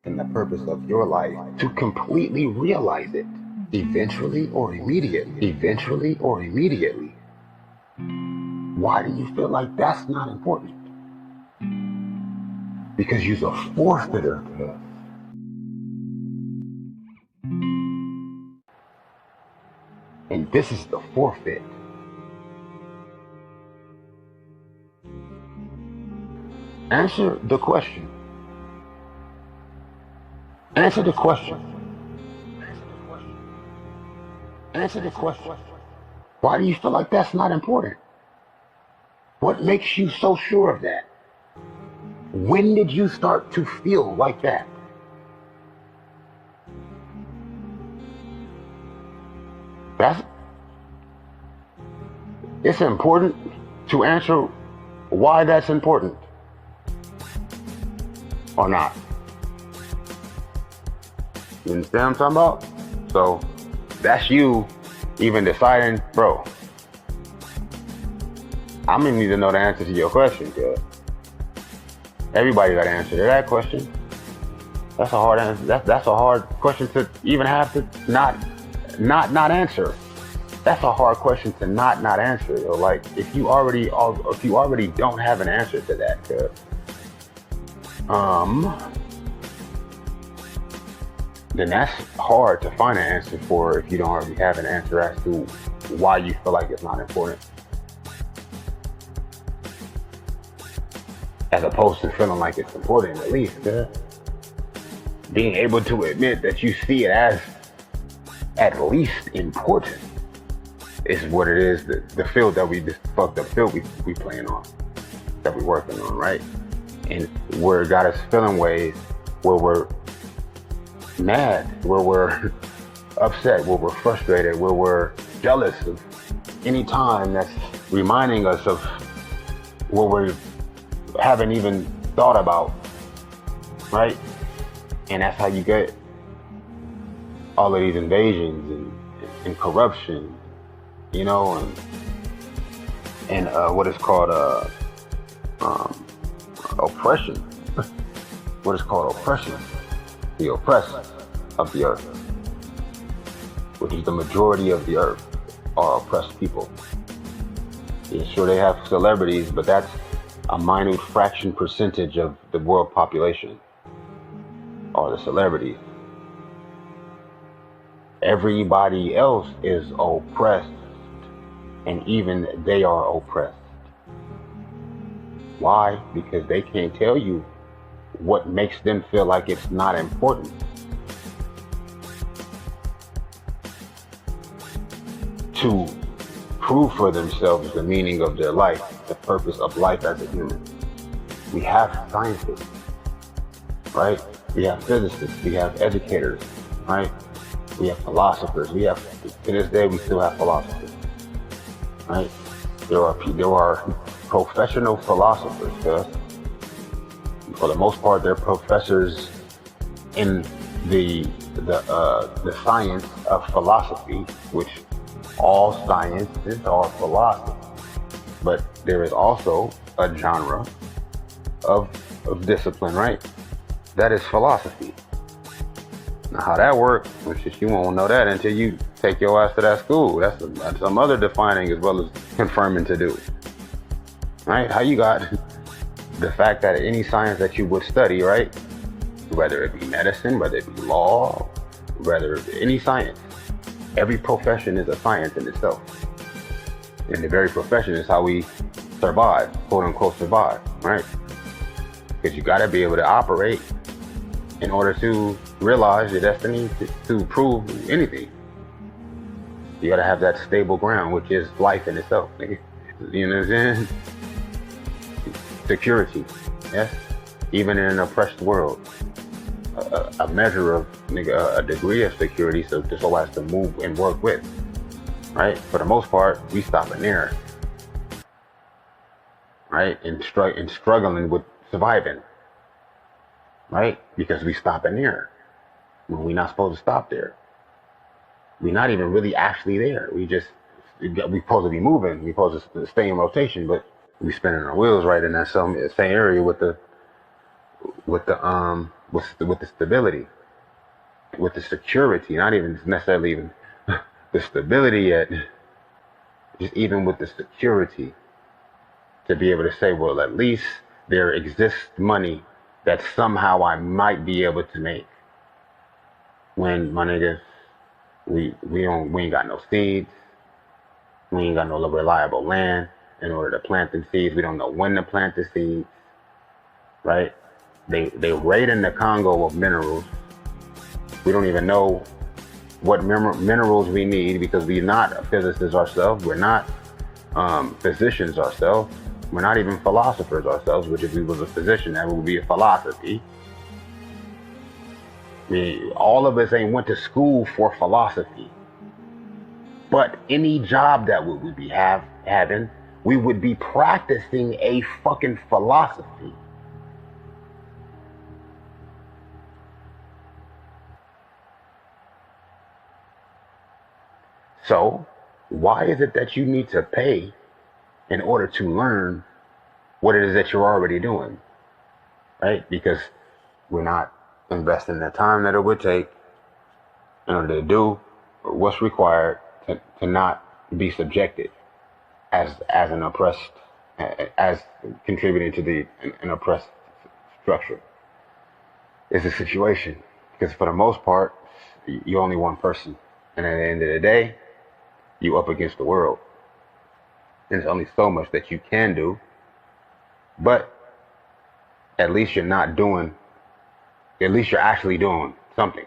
and the purpose of your life, to completely realize it, eventually or immediately. Why do you feel like that's not important? Because you're a forfeiter. And this is the forfeit. Answer the question. Answer the question. Answer the question. Why do you feel like that's not important? What makes you so sure of that? When did you start to feel like that? It's important to answer why that's important or not. You understand what I'm talking about? So that's you even deciding, bro, I'm gonna need to know the answer to your question, cuz everybody got to answer to that question. That's a hard answer. That's a hard question to even have to not answer. That's a hard question to not answer. Yo. Like if you already don't have an answer to that, then that's hard to find an answer for if you don't already have an answer as to why you feel like it's not important. As opposed to feeling like it's important, at least. Being able to admit that you see it as at least important is what it is, the field that we playing on, that we working on, right? And where it got us feeling ways where we're mad, where we're upset, where we're frustrated, where we're jealous of any time that's reminding us of what we haven't even thought about, right? And that's how you get all of these invasions and corruption, and what is called oppression. What is called oppression. The oppressed of the earth, which is the majority of the earth, are oppressed people. Yeah, sure, they have celebrities, but that's a minute fraction percentage of the world population are the celebrities. Everybody else is oppressed, and even they are oppressed. Why? Because they can't tell you what makes them feel like it's not important. To prove for themselves the meaning of their life, the purpose of life as a human. We have scientists, right? We have physicists, we have educators, right? We have philosophers. To this day, we still have philosophers, right? There are professional philosophers, because for the most part, they're professors in the science of philosophy, which all sciences are philosophy. But there is also a genre of discipline, right? That is philosophy. Now, how that works, you won't know that until you take your ass to that school. That's some other defining as well as confirming to do. Right? How you got the fact that any science that you would study, right? Whether it be medicine, whether it be law, whether any science, every profession is a science in itself. And the very profession is how we survive, quote unquote survive, right? Because you got to be able to operate in order to realize your destiny, to prove anything. You gotta have that stable ground, which is life in itself, nigga. You know what I'm saying? Security, yes? Even in an oppressed world, a measure of, nigga, a degree of security so as to move and work with, right? For the most part, we stopping there, right? And struggling with surviving, right? Because we stopping there when we're not supposed to stop there. We're not even really actually there. We supposed to be moving. We supposed to stay in rotation, but we spinning our wheels right in that same area with the stability, with the security. Not even necessarily even the stability yet. Just even with the security to be able to say, well, at least there exists money that somehow I might be able to make. When, my nigga, we ain't got no seeds. We ain't got no reliable land in order to plant the seeds. We don't know when to plant the seeds, right? They raiding the Congo of minerals. We don't even know what minerals we need because we're not physicists ourselves. We're not physicians ourselves. We're not even philosophers ourselves, which if we was a physician, that would be a philosophy. I mean, all of us ain't went to school for philosophy. But any job that we would be having, we would be practicing a fucking philosophy. So, why is it that you need to pay in order to learn what it is that you're already doing, right? Because we're not investing the time that it would take in order to do what's required to not be subjected as an oppressed, as contributing to an oppressed structure. It's a situation, because for the most part, you're only one person, and at the end of the day, you up against the world. And there's only so much that you can do, but at least you're actually doing something,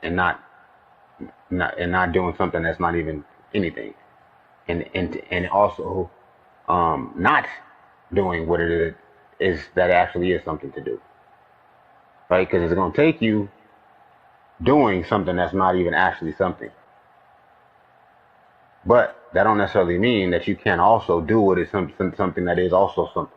and not doing something that's not even anything, and also not doing what it is that actually is something to do, right? Because it's going to take you doing something that's not even actually something. But that don't necessarily mean that you can't also do what is something that is also something.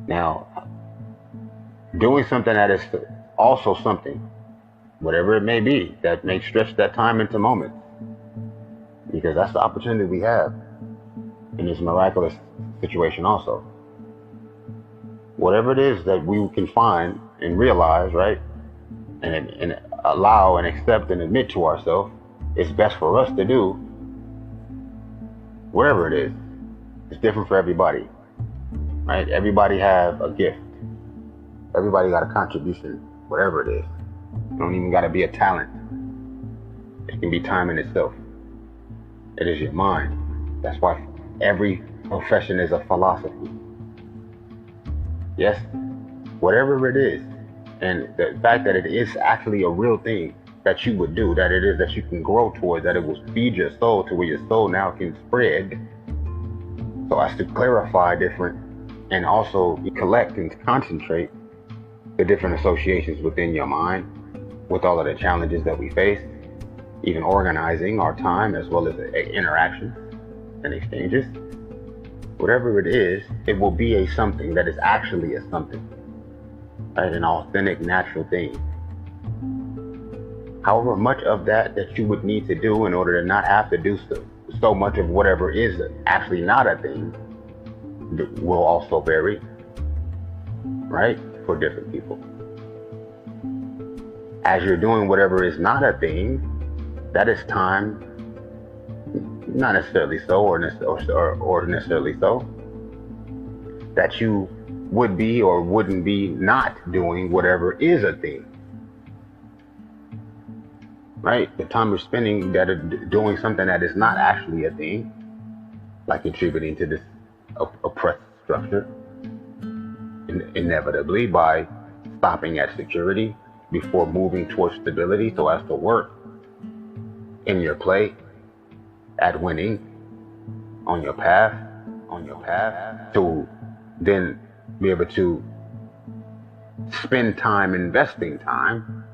Now, doing something that is also something, whatever it may be, that may stretch that time into moments, because that's the opportunity we have in this miraculous situation also. Whatever it is that we can find and realize, right, and allow and accept and admit to ourselves, it's best for us to do, whatever it is. It's different for everybody, right? Everybody have a gift. Everybody got a contribution, whatever it is. It don't even got to be a talent. It can be time in itself. It is your mind. That's why every profession is a philosophy. Yes, whatever it is. And the fact that it is actually a real thing that you would do, that it is that you can grow towards, that it will feed your soul to where your soul now can spread, so as to clarify different and also collect and concentrate the different associations within your mind with all of the challenges that we face, even organizing our time as well as interactions and exchanges. Whatever it is, it will be a something that is actually a something, right? An authentic, natural thing. However much of that you would need to do in order to not have to do so much of whatever is actually not a thing will also vary, right? For different people. As you're doing whatever is not a thing, that it's time, not necessarily so, or necessarily so, that you would be or wouldn't be not doing whatever is a thing. Right? The time you're spending that are doing something that is not actually a thing, like contributing to this oppressed structure, inevitably by stopping at security before moving towards stability so as to work in your play at winning on your path to then be able to spend time investing time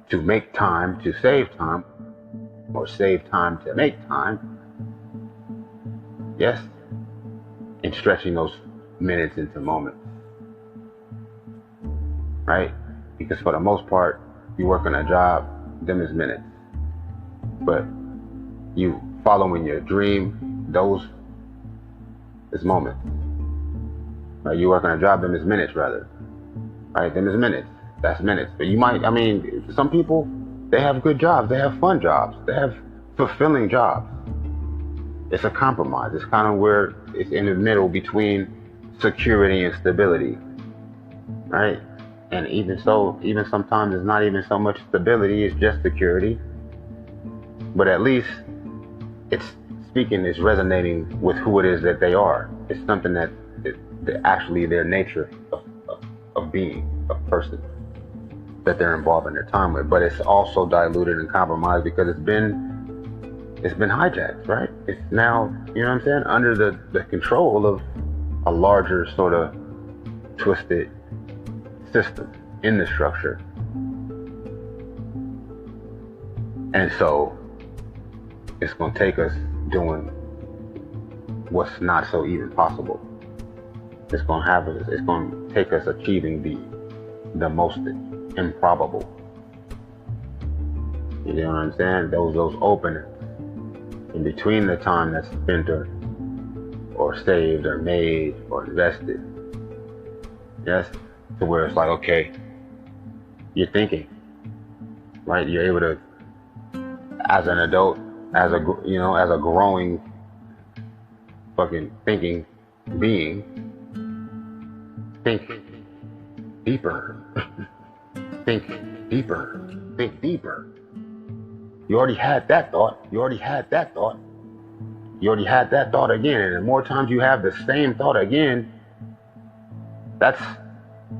to make time to save time, or save time to make time. Yes, and stretching those minutes into moments, right? Because for the most part, you work on a job, them is minutes. But you following your dream, those is moments. Right? You work on a job, them is minutes rather. Right? Them is minutes. That's minutes. But you might, I mean, some people, they have good jobs, they have fun jobs, they have fulfilling jobs. It's a compromise. It's kind of where it's in the middle between security and stability, right? And even so, even sometimes it's not even so much stability, it's just security. But at least it's speaking, is resonating with who it is that they are. It's something that actually their nature of being, a person that they're involving their time with. But it's also diluted and compromised because it's been hijacked, right? It's now, you know what I'm saying, under the control of a larger sort of twisted system in the structure. And so it's going to take us doing what's not so even possible. It's going to take us achieving the most improbable. You know what I'm saying? Those openings in between the time that's spent or saved or made or invested. Yes? To where it's like, okay, you're thinking, right? You're able to, as an adult, as a growing fucking thinking being, think deeper. Think deeper. You already had that thought. You already had that thought again. And the more times you have the same thought again, that's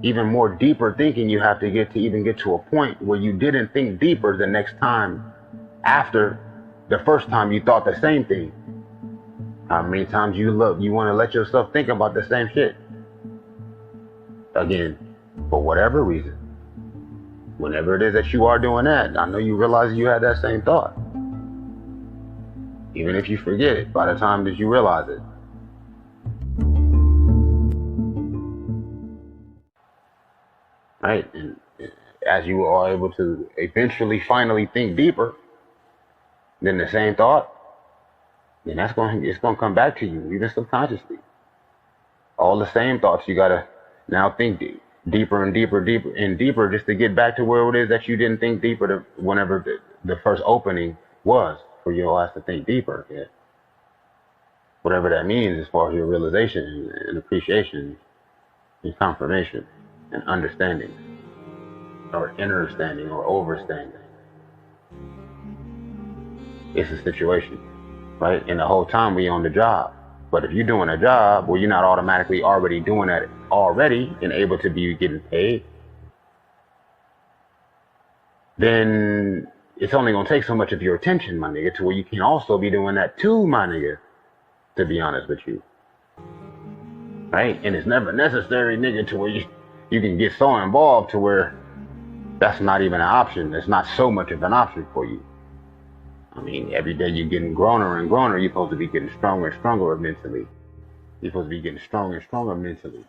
even more deeper thinking you have to get to a point where you didn't think deeper the next time after the first time you thought the same thing. How many times you want to let yourself think about the same shit again, for whatever reason. Whenever it is that you are doing that, I know you realize you had that same thought. Even if you forget it by the time that you realize it. Right? And as you are able to eventually finally think deeper than the same thought, then it's going to come back to you, even subconsciously. All the same thoughts, you got to now think deeper and deeper just to get back to where it is that you didn't think deeper whenever the first opening was for your ass to think deeper. Yeah. Whatever that means as far as your realization and appreciation and confirmation and understanding or understanding or overstanding. It's a situation, right? And the whole time we on the job. But if you're doing a job where you're not automatically already doing that already and able to be getting paid, then it's only going to take so much of your attention, my nigga, to where you can also be doing that too, my nigga, to be honest with you. Right? And it's never necessary, nigga, to where you can get so involved to where that's not even an option. It's not so much of an option for you. I mean, every day you're getting growner and growner. You're supposed to be getting stronger and stronger mentally. You're supposed to be getting stronger and stronger mentally.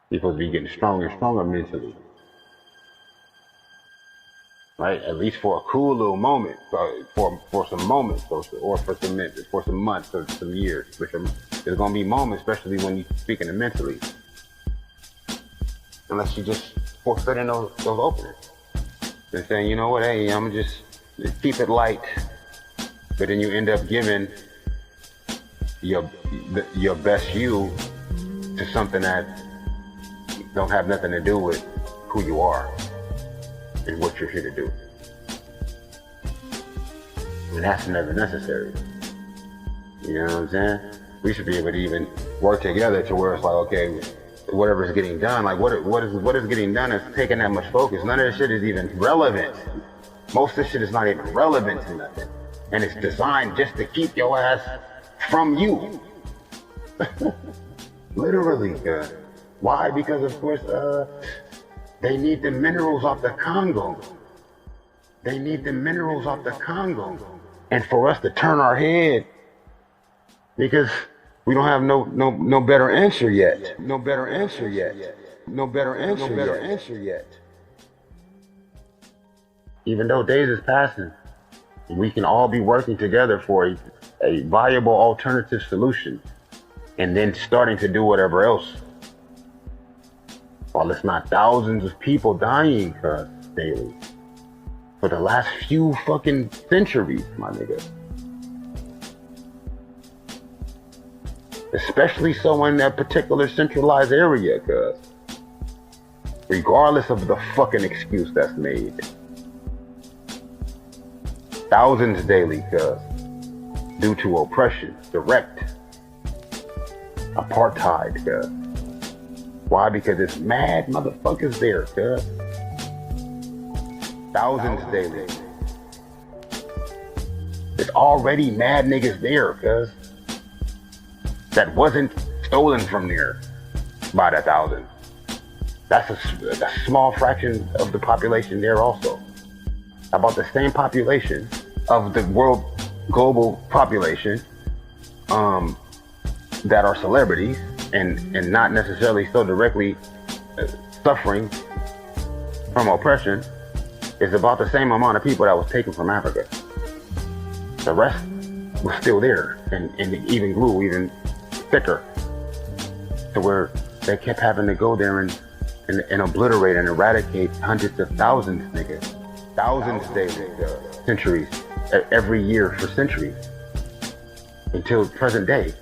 You're supposed to be getting stronger and stronger mentally. Right? At least for a cool little moment, for some moments, or for some minutes, for some months, or some years. There's going to be moments, especially when you're speaking of mentally. Unless you just forfeiting those openings. And saying, you know what, hey, I'm just keep it light, but then you end up giving your best you to something that don't have nothing to do with who you are and what you're here to do. And that's never necessary. You know what I'm saying? We should be able to even work together to where it's like, okay, whatever's getting done, like what is getting done is taking that much focus. None of this shit is even relevant. Most of this shit is not even relevant to nothing. And it's designed just to keep your ass from you. Literally. Why? Because of course, they need the minerals off the Congo. They need the minerals off the Congo. And for us to turn our head, because we don't have no better answer yet. No better answer yet. No better answer yet. Even though days is passing, we can all be working together for a viable alternative solution, and then starting to do whatever else. While it's not thousands of people dying daily for the last few fucking centuries, my nigga. Especially so in that particular centralized area, cuz. Regardless of the fucking excuse that's made. Thousands daily, cuz. Due to oppression, direct. Apartheid, cuz. Why? Because it's mad motherfuckers there, cuz. Thousands daily. There's already mad niggas there, cuz. That wasn't stolen from there by the thousands. That's a small fraction of the population there also. About the same population of the world global population that are celebrities and not necessarily so directly suffering from oppression is about the same amount of people that was taken from Africa. The rest was still there and even grew even thicker, to where they kept having to go there and obliterate and eradicate hundreds of thousands, nigga. Thousands daily, centuries, every year for centuries, until present day.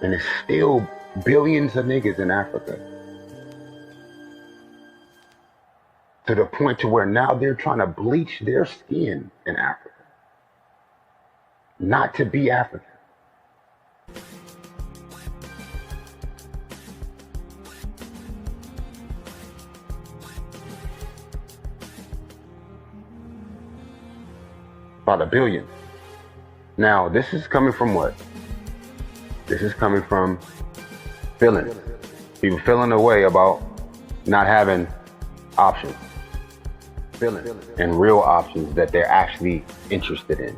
And it's still billions of niggas in Africa. To the point to where now they're trying to bleach their skin in Africa. Not to be African. About a billion. Now, this is coming from what? This is coming from feelings. People feeling a way about not having options. Feelings. And real options that they're actually interested in.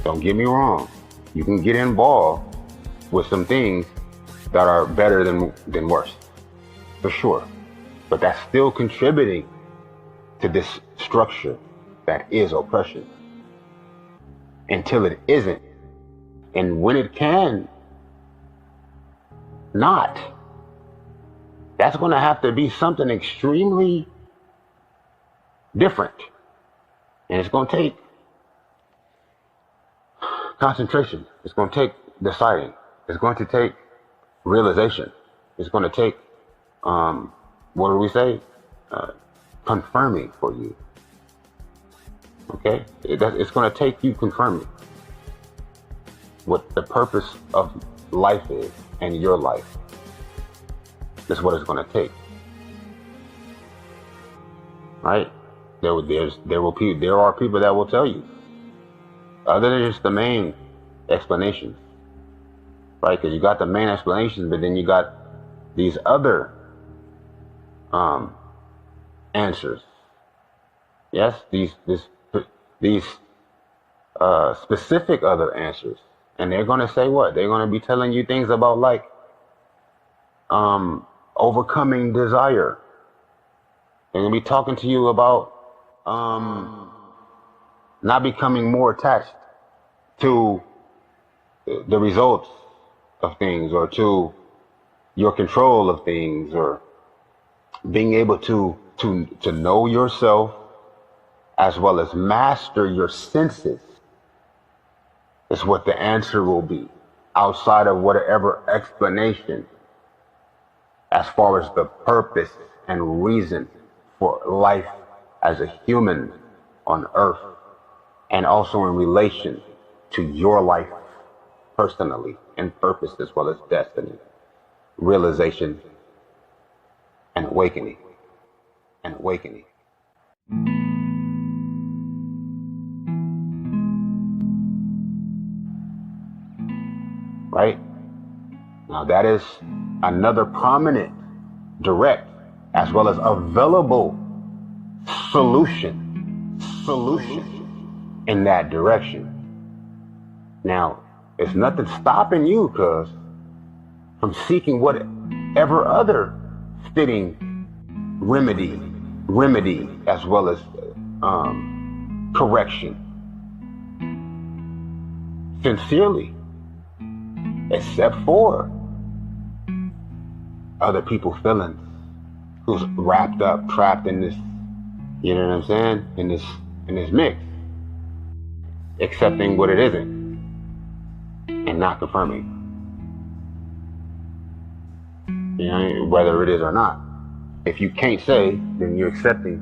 Don't get me wrong. You can get involved with some things that are better than worse. For sure. But that's still contributing to this structure that is oppression. Until it isn't. And when it can not, that's going to have to be something extremely different. And it's going to take concentration. It's going to take deciding. It's going to take realization. It's going to take, what do we say? Confirming for you. Okay? It's going to take you confirming what the purpose of life is and your life. That's what it's going to take. Right? There are people that will tell you, other than just the main explanations, right? Because you got the main explanations, but then you got these other answers. Yes, these specific other answers, and they're going to say what? They're going to be telling you things about like overcoming desire. They're going to be talking to you about not becoming more attached to the results of things, or to your control of things, or being able to to know yourself as well as master your senses is what the answer will be, outside of whatever explanation as far as the purpose and reason for life as a human on earth, and also in relation to your life personally, and purpose as well as destiny, realization, and awakening, and awakening. Right? Now that is another prominent, direct, as well as available solution in that direction. Now, there's nothing stopping you, cuz, from seeking whatever other fitting remedy as well as correction, sincerely, except for other people's feelings, who's wrapped up, trapped in this, you know what I'm saying, in this mix, accepting what it isn't and not confirming, you know, whether it is or not. If you can't say, then you're accepting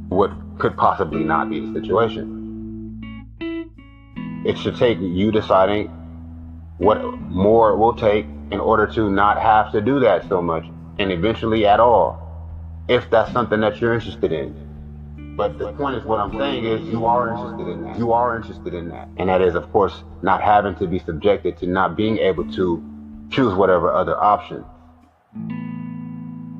what could possibly not be the situation. It should take you deciding what more it will take in order to not have to do that so much, and eventually at all, if that's something that you're interested in. But the point is, what I'm saying is, you are interested in that. You are interested in that. And that is, of course, not having to be subjected to not being able to choose whatever other option.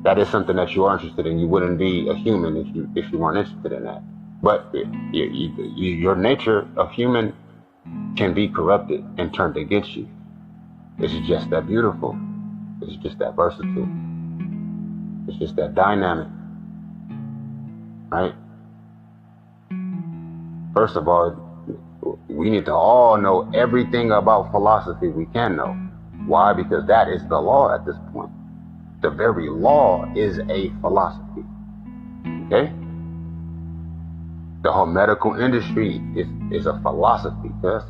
That is something that you are interested in. You wouldn't be a human if you weren't interested in that. But your nature of human can be corrupted and turned against you. It's just that beautiful. It's just that versatile. It's just that dynamic, right? First of all, we need to all know everything about philosophy we can know. Why? Because that is the law at this point. The very law is a philosophy, okay? The whole medical industry is a philosophy, because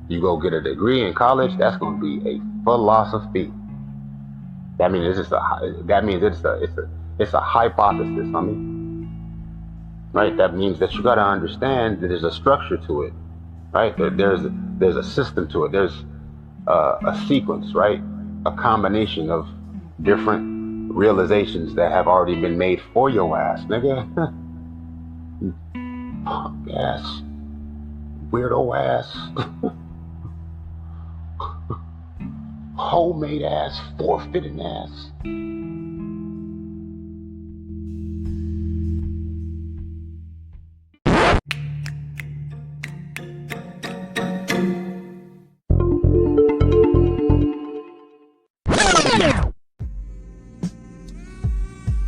you go get a degree in college, that's going to be a philosophy. That means it's a hypothesis, right? That means that you got to understand that there's a structure to it, right? There's a system to it. There's a sequence, right? A combination of different realizations that have already been made for your ass, nigga. Punk ass, weirdo ass, homemade ass, forfeiting ass.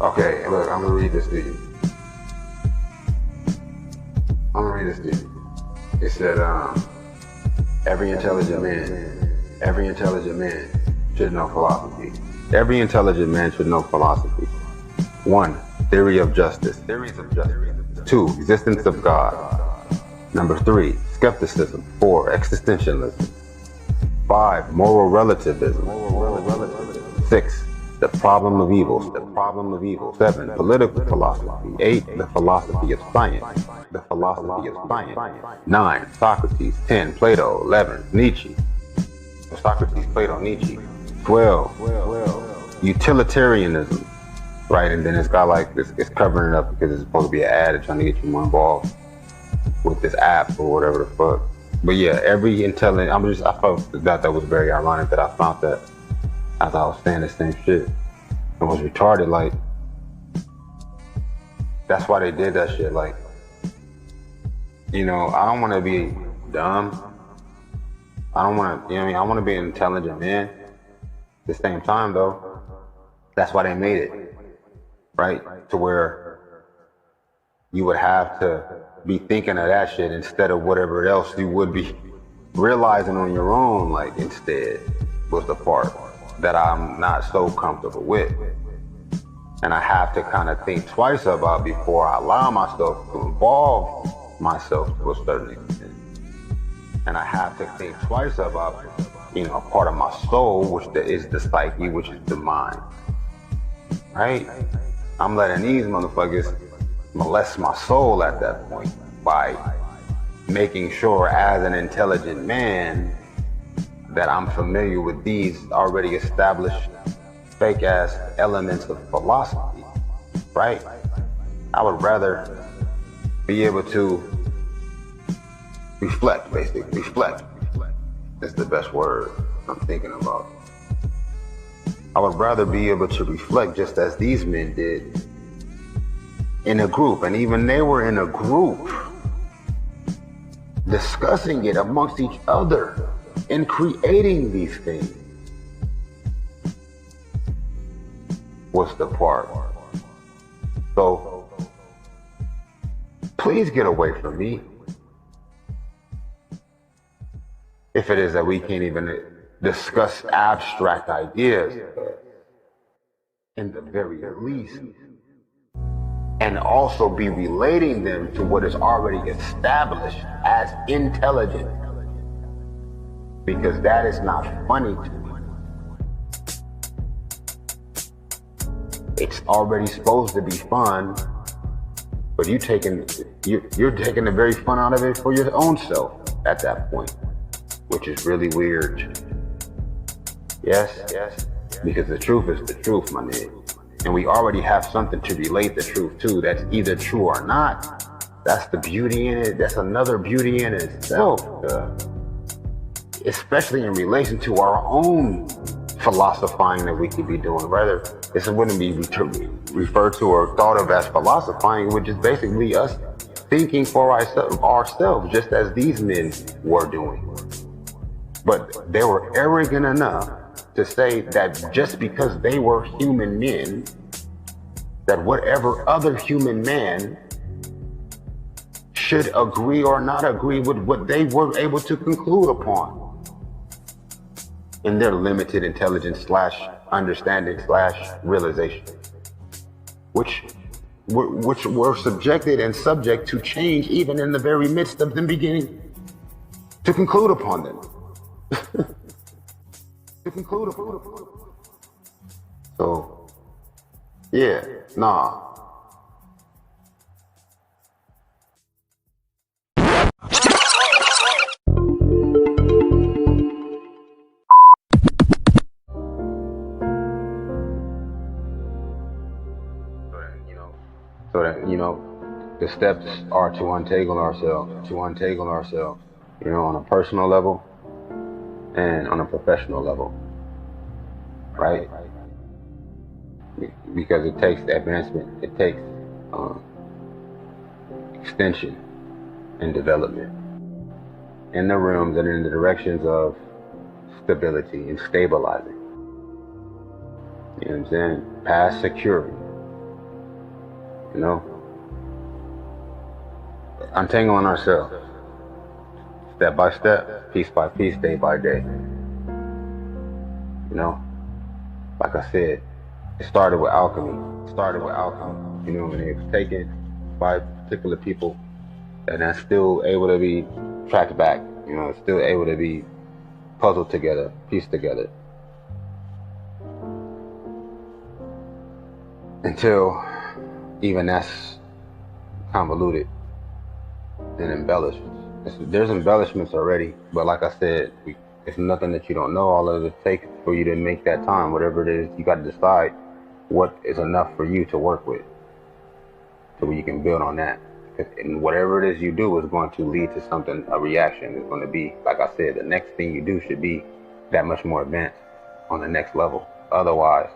Okay, look, I'm gonna read this to you. It said, every intelligent man should know philosophy. Every intelligent man should know philosophy. 1, theory of justice. 2, existence of God. Number 3, skepticism. 4, existentialism. 5, moral relativism. 6, the problem of evil. 7, political philosophy. 8, the philosophy of science. 9, Socrates. 10, Plato. 11, Nietzsche. Socrates, Plato, Nietzsche. 12, utilitarianism. Right, and then it's got like this, it's covering it up because it's supposed to be an ad trying to get you more involved with this app or whatever the fuck. But yeah, every intelligent, I felt that was very ironic that I found that as I was saying the same shit. It was retarded, like, that's why they did that shit. Like, you know, I don't want to be dumb. I don't want to, you know what I mean? I want to be an intelligent man. At the same time, though, that's why they made it, right? To where you would have to be thinking of that shit instead of whatever else you would be realizing on your own, like, instead was the part that I'm not so comfortable with. And I have to kind of think twice about before I allow myself to involve myself to a certain extent. And I have to think twice about, part of my soul, which is the psyche, which is the mind. Right? I'm letting these motherfuckers molest my soul at that point by making sure as an intelligent man that I'm familiar with these already established fake ass elements of philosophy, right? I would rather be able to reflect, basically. Reflect is the best word I'm thinking about. I would rather be able to reflect just as these men did in a group, and even they were in a group discussing it amongst each other and creating these things. What's the part? So please get away from me. If it is that we can't even discuss abstract ideas in the very least, and also be relating them to what is already established as intelligent, because that is not funny to me. It's already supposed to be fun, but you're taking the very fun out of it for your own self at that point, which is really weird. Yes, because the truth is the truth, my nigga. And we already have something to relate the truth to that's either true or not. That's the beauty in it. That's another beauty in itself. Especially in relation to our own philosophizing that we could be doing. Rather, this wouldn't be referred to or thought of as philosophizing, which is basically us thinking for ourselves, just as these men were doing. But they were arrogant enough to say that just because they were human men, that whatever other human man should agree or not agree with what they were able to conclude upon in their limited intelligence / understanding / realization, which were subjected and subject to change even in the very midst of them beginning to conclude upon them. To conclude upon them. So, yeah, nah. So that, the steps are to untangle ourselves, on a personal level and on a professional level, right? Because it takes advancement, it takes extension and development in the realms and in the directions of stability and stabilizing. You know what I'm saying? Past security. Untangling ourselves, step by step, piece by piece, day by day. Like I said, it started with alchemy. And it was taken by particular people, and that's still able to be tracked back. It's still able to be puzzled together, pieced together, until even that's convoluted and embellished. There's embellishments already, but like I said, it's nothing that you don't know. All of it takes for you to make that time, whatever it is, you got to decide what is enough for you to work with, so you can build on that. And whatever it is you do is going to lead to something, a reaction. It's going to be, like I said, the next thing you do should be that much more advanced on the next level. Otherwise,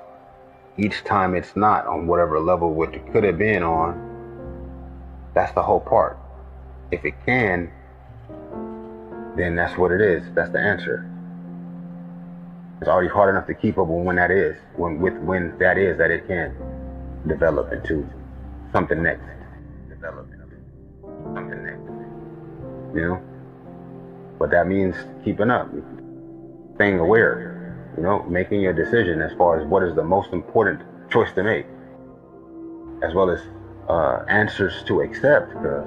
each time it's not on whatever level what it could have been on, that's the whole part. If it can, then that's what it is. That's the answer. It's already hard enough to keep up with when that is, when that is that it can develop into something next. But that means keeping up, staying aware, making your decision as far as what is the most important choice to make. as well as answers to accept. Because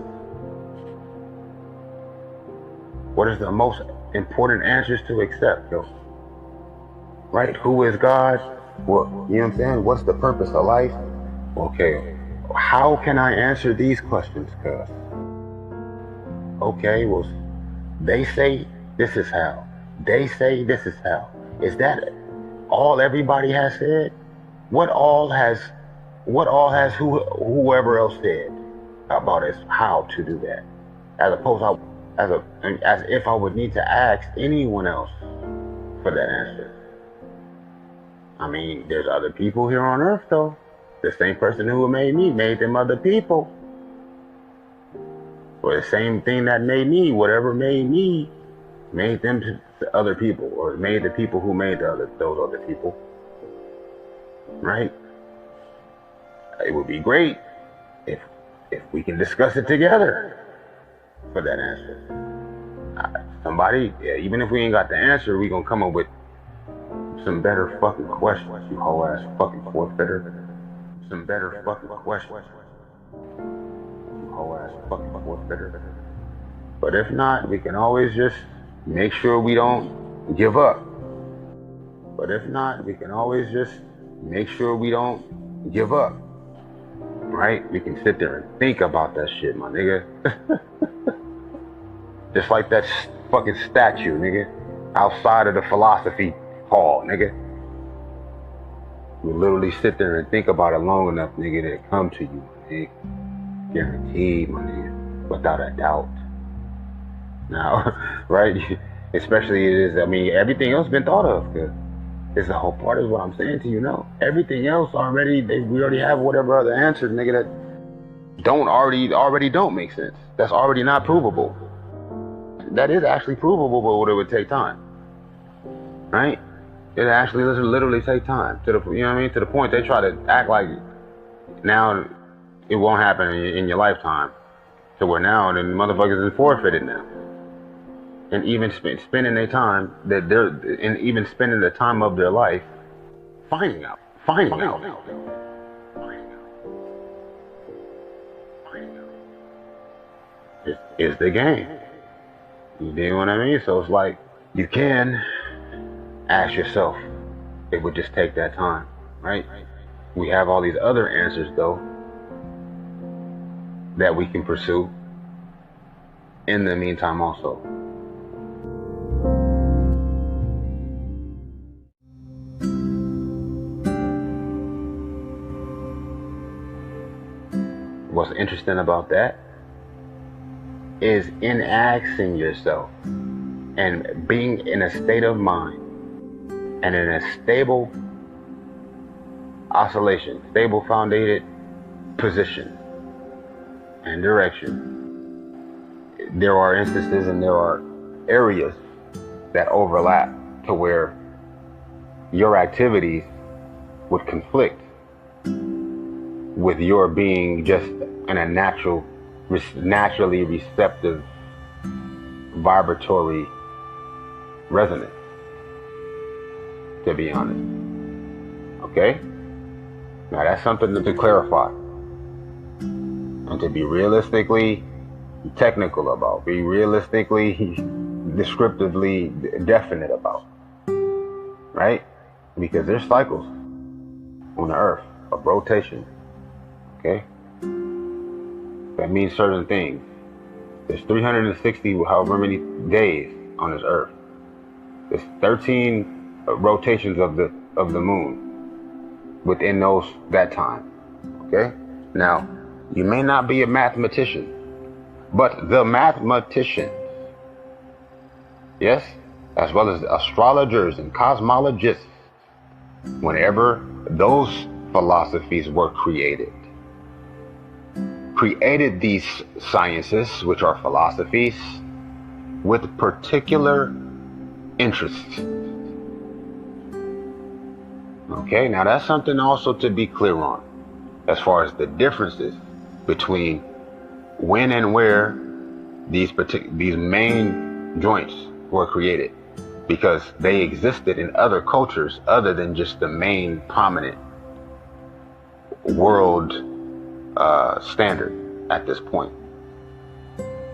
what is the most important answers to accept, yo? Right? Who is God? What, you know what I'm saying? What's the purpose of life? Okay, how can I answer these questions? Cause okay, well, they say this is how. They say this is how. Is that all everybody has said? What all has whoever else said about us how to do that? As opposed to as if I would need to ask anyone else for that answer. I mean, there's other people here on earth though. The same person who made me made them other people. Or the same thing that made me, whatever made me, made them to other people, or made the people who made those other people. Right? It would be great if we can discuss it together for that answer. Somebody, even if we ain't got the answer, we gonna come up with some better fucking questions, you whole ass fucking forfeiter. Some better fucking questions, you whole ass fucking forfeiter. But if not, we can always just make sure we don't give up. But if not, we can always just make sure we don't give up. Right? We can sit there and think about that shit, my nigga. Just like that fucking statue, nigga, outside of the philosophy hall, nigga. You literally sit there and think about it long enough, nigga, that it come to you, my nigga. Guaranteed, my nigga, without a doubt. Now, right? Especially it is, I mean, everything else been thought of, cause it's the whole part of what I'm saying to you now. Everything else already, we already have whatever other answers, nigga, that already don't make sense. That's already not provable. That is actually provable, but it would take time. Right? It actually literally take time. To the, you know what I mean? To the point they try to act like now it won't happen in your lifetime. So where now the motherfuckers is forfeited now. And even spending their time even spending the time of their life finding out. Is the game. You dig what I mean? So it's like you can ask yourself. It would just take that time, right? We have all these other answers though that we can pursue in the meantime also. What's interesting about that is in asking yourself and being in a state of mind and in a stable oscillation, stable founded position and direction. There are instances and there are areas that overlap to where your activities would conflict with your being just in a naturally receptive vibratory resonance, to be honest. Okay? Now that's something to clarify and to be realistically technical about, be realistically descriptively definite about, right? Because there's cycles on the earth of rotation. Okay? That means certain things. There's 360 however many days on this earth. There's 13 rotations of the moon within that time. Okay? Now, you may not be a mathematician, but the mathematicians, yes, as well as astrologers and cosmologists, whenever those philosophies were created these sciences, which are philosophies, with particular interests. Okay, now that's something also to be clear on, as far as the differences between when and where these main joints were created, because they existed in other cultures other than just the main prominent world standard at this point,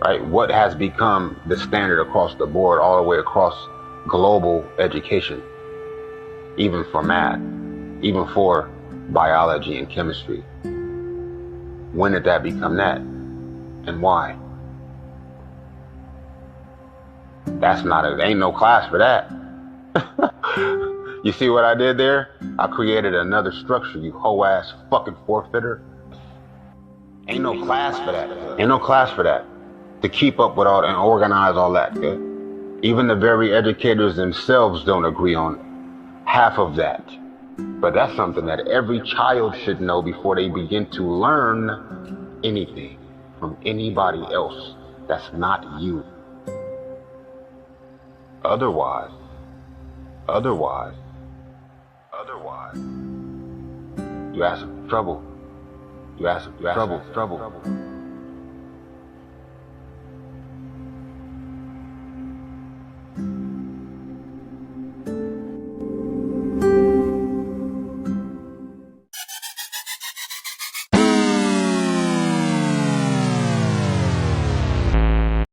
right? What has become the standard across the board, all the way across global education, even for math, even for biology and chemistry? When did that become that, and why? Ain't no class for that. You see what I did there? I created another structure, you hoe ass fucking forfeiter. Ain't no class for that. Ain't no class for that. To keep up with all and organize all that, good. Even the very educators themselves don't agree on half of that. But that's something that every child should know before they begin to learn anything from anybody else that's not you. Otherwise, you ask for trouble. You ask for trouble.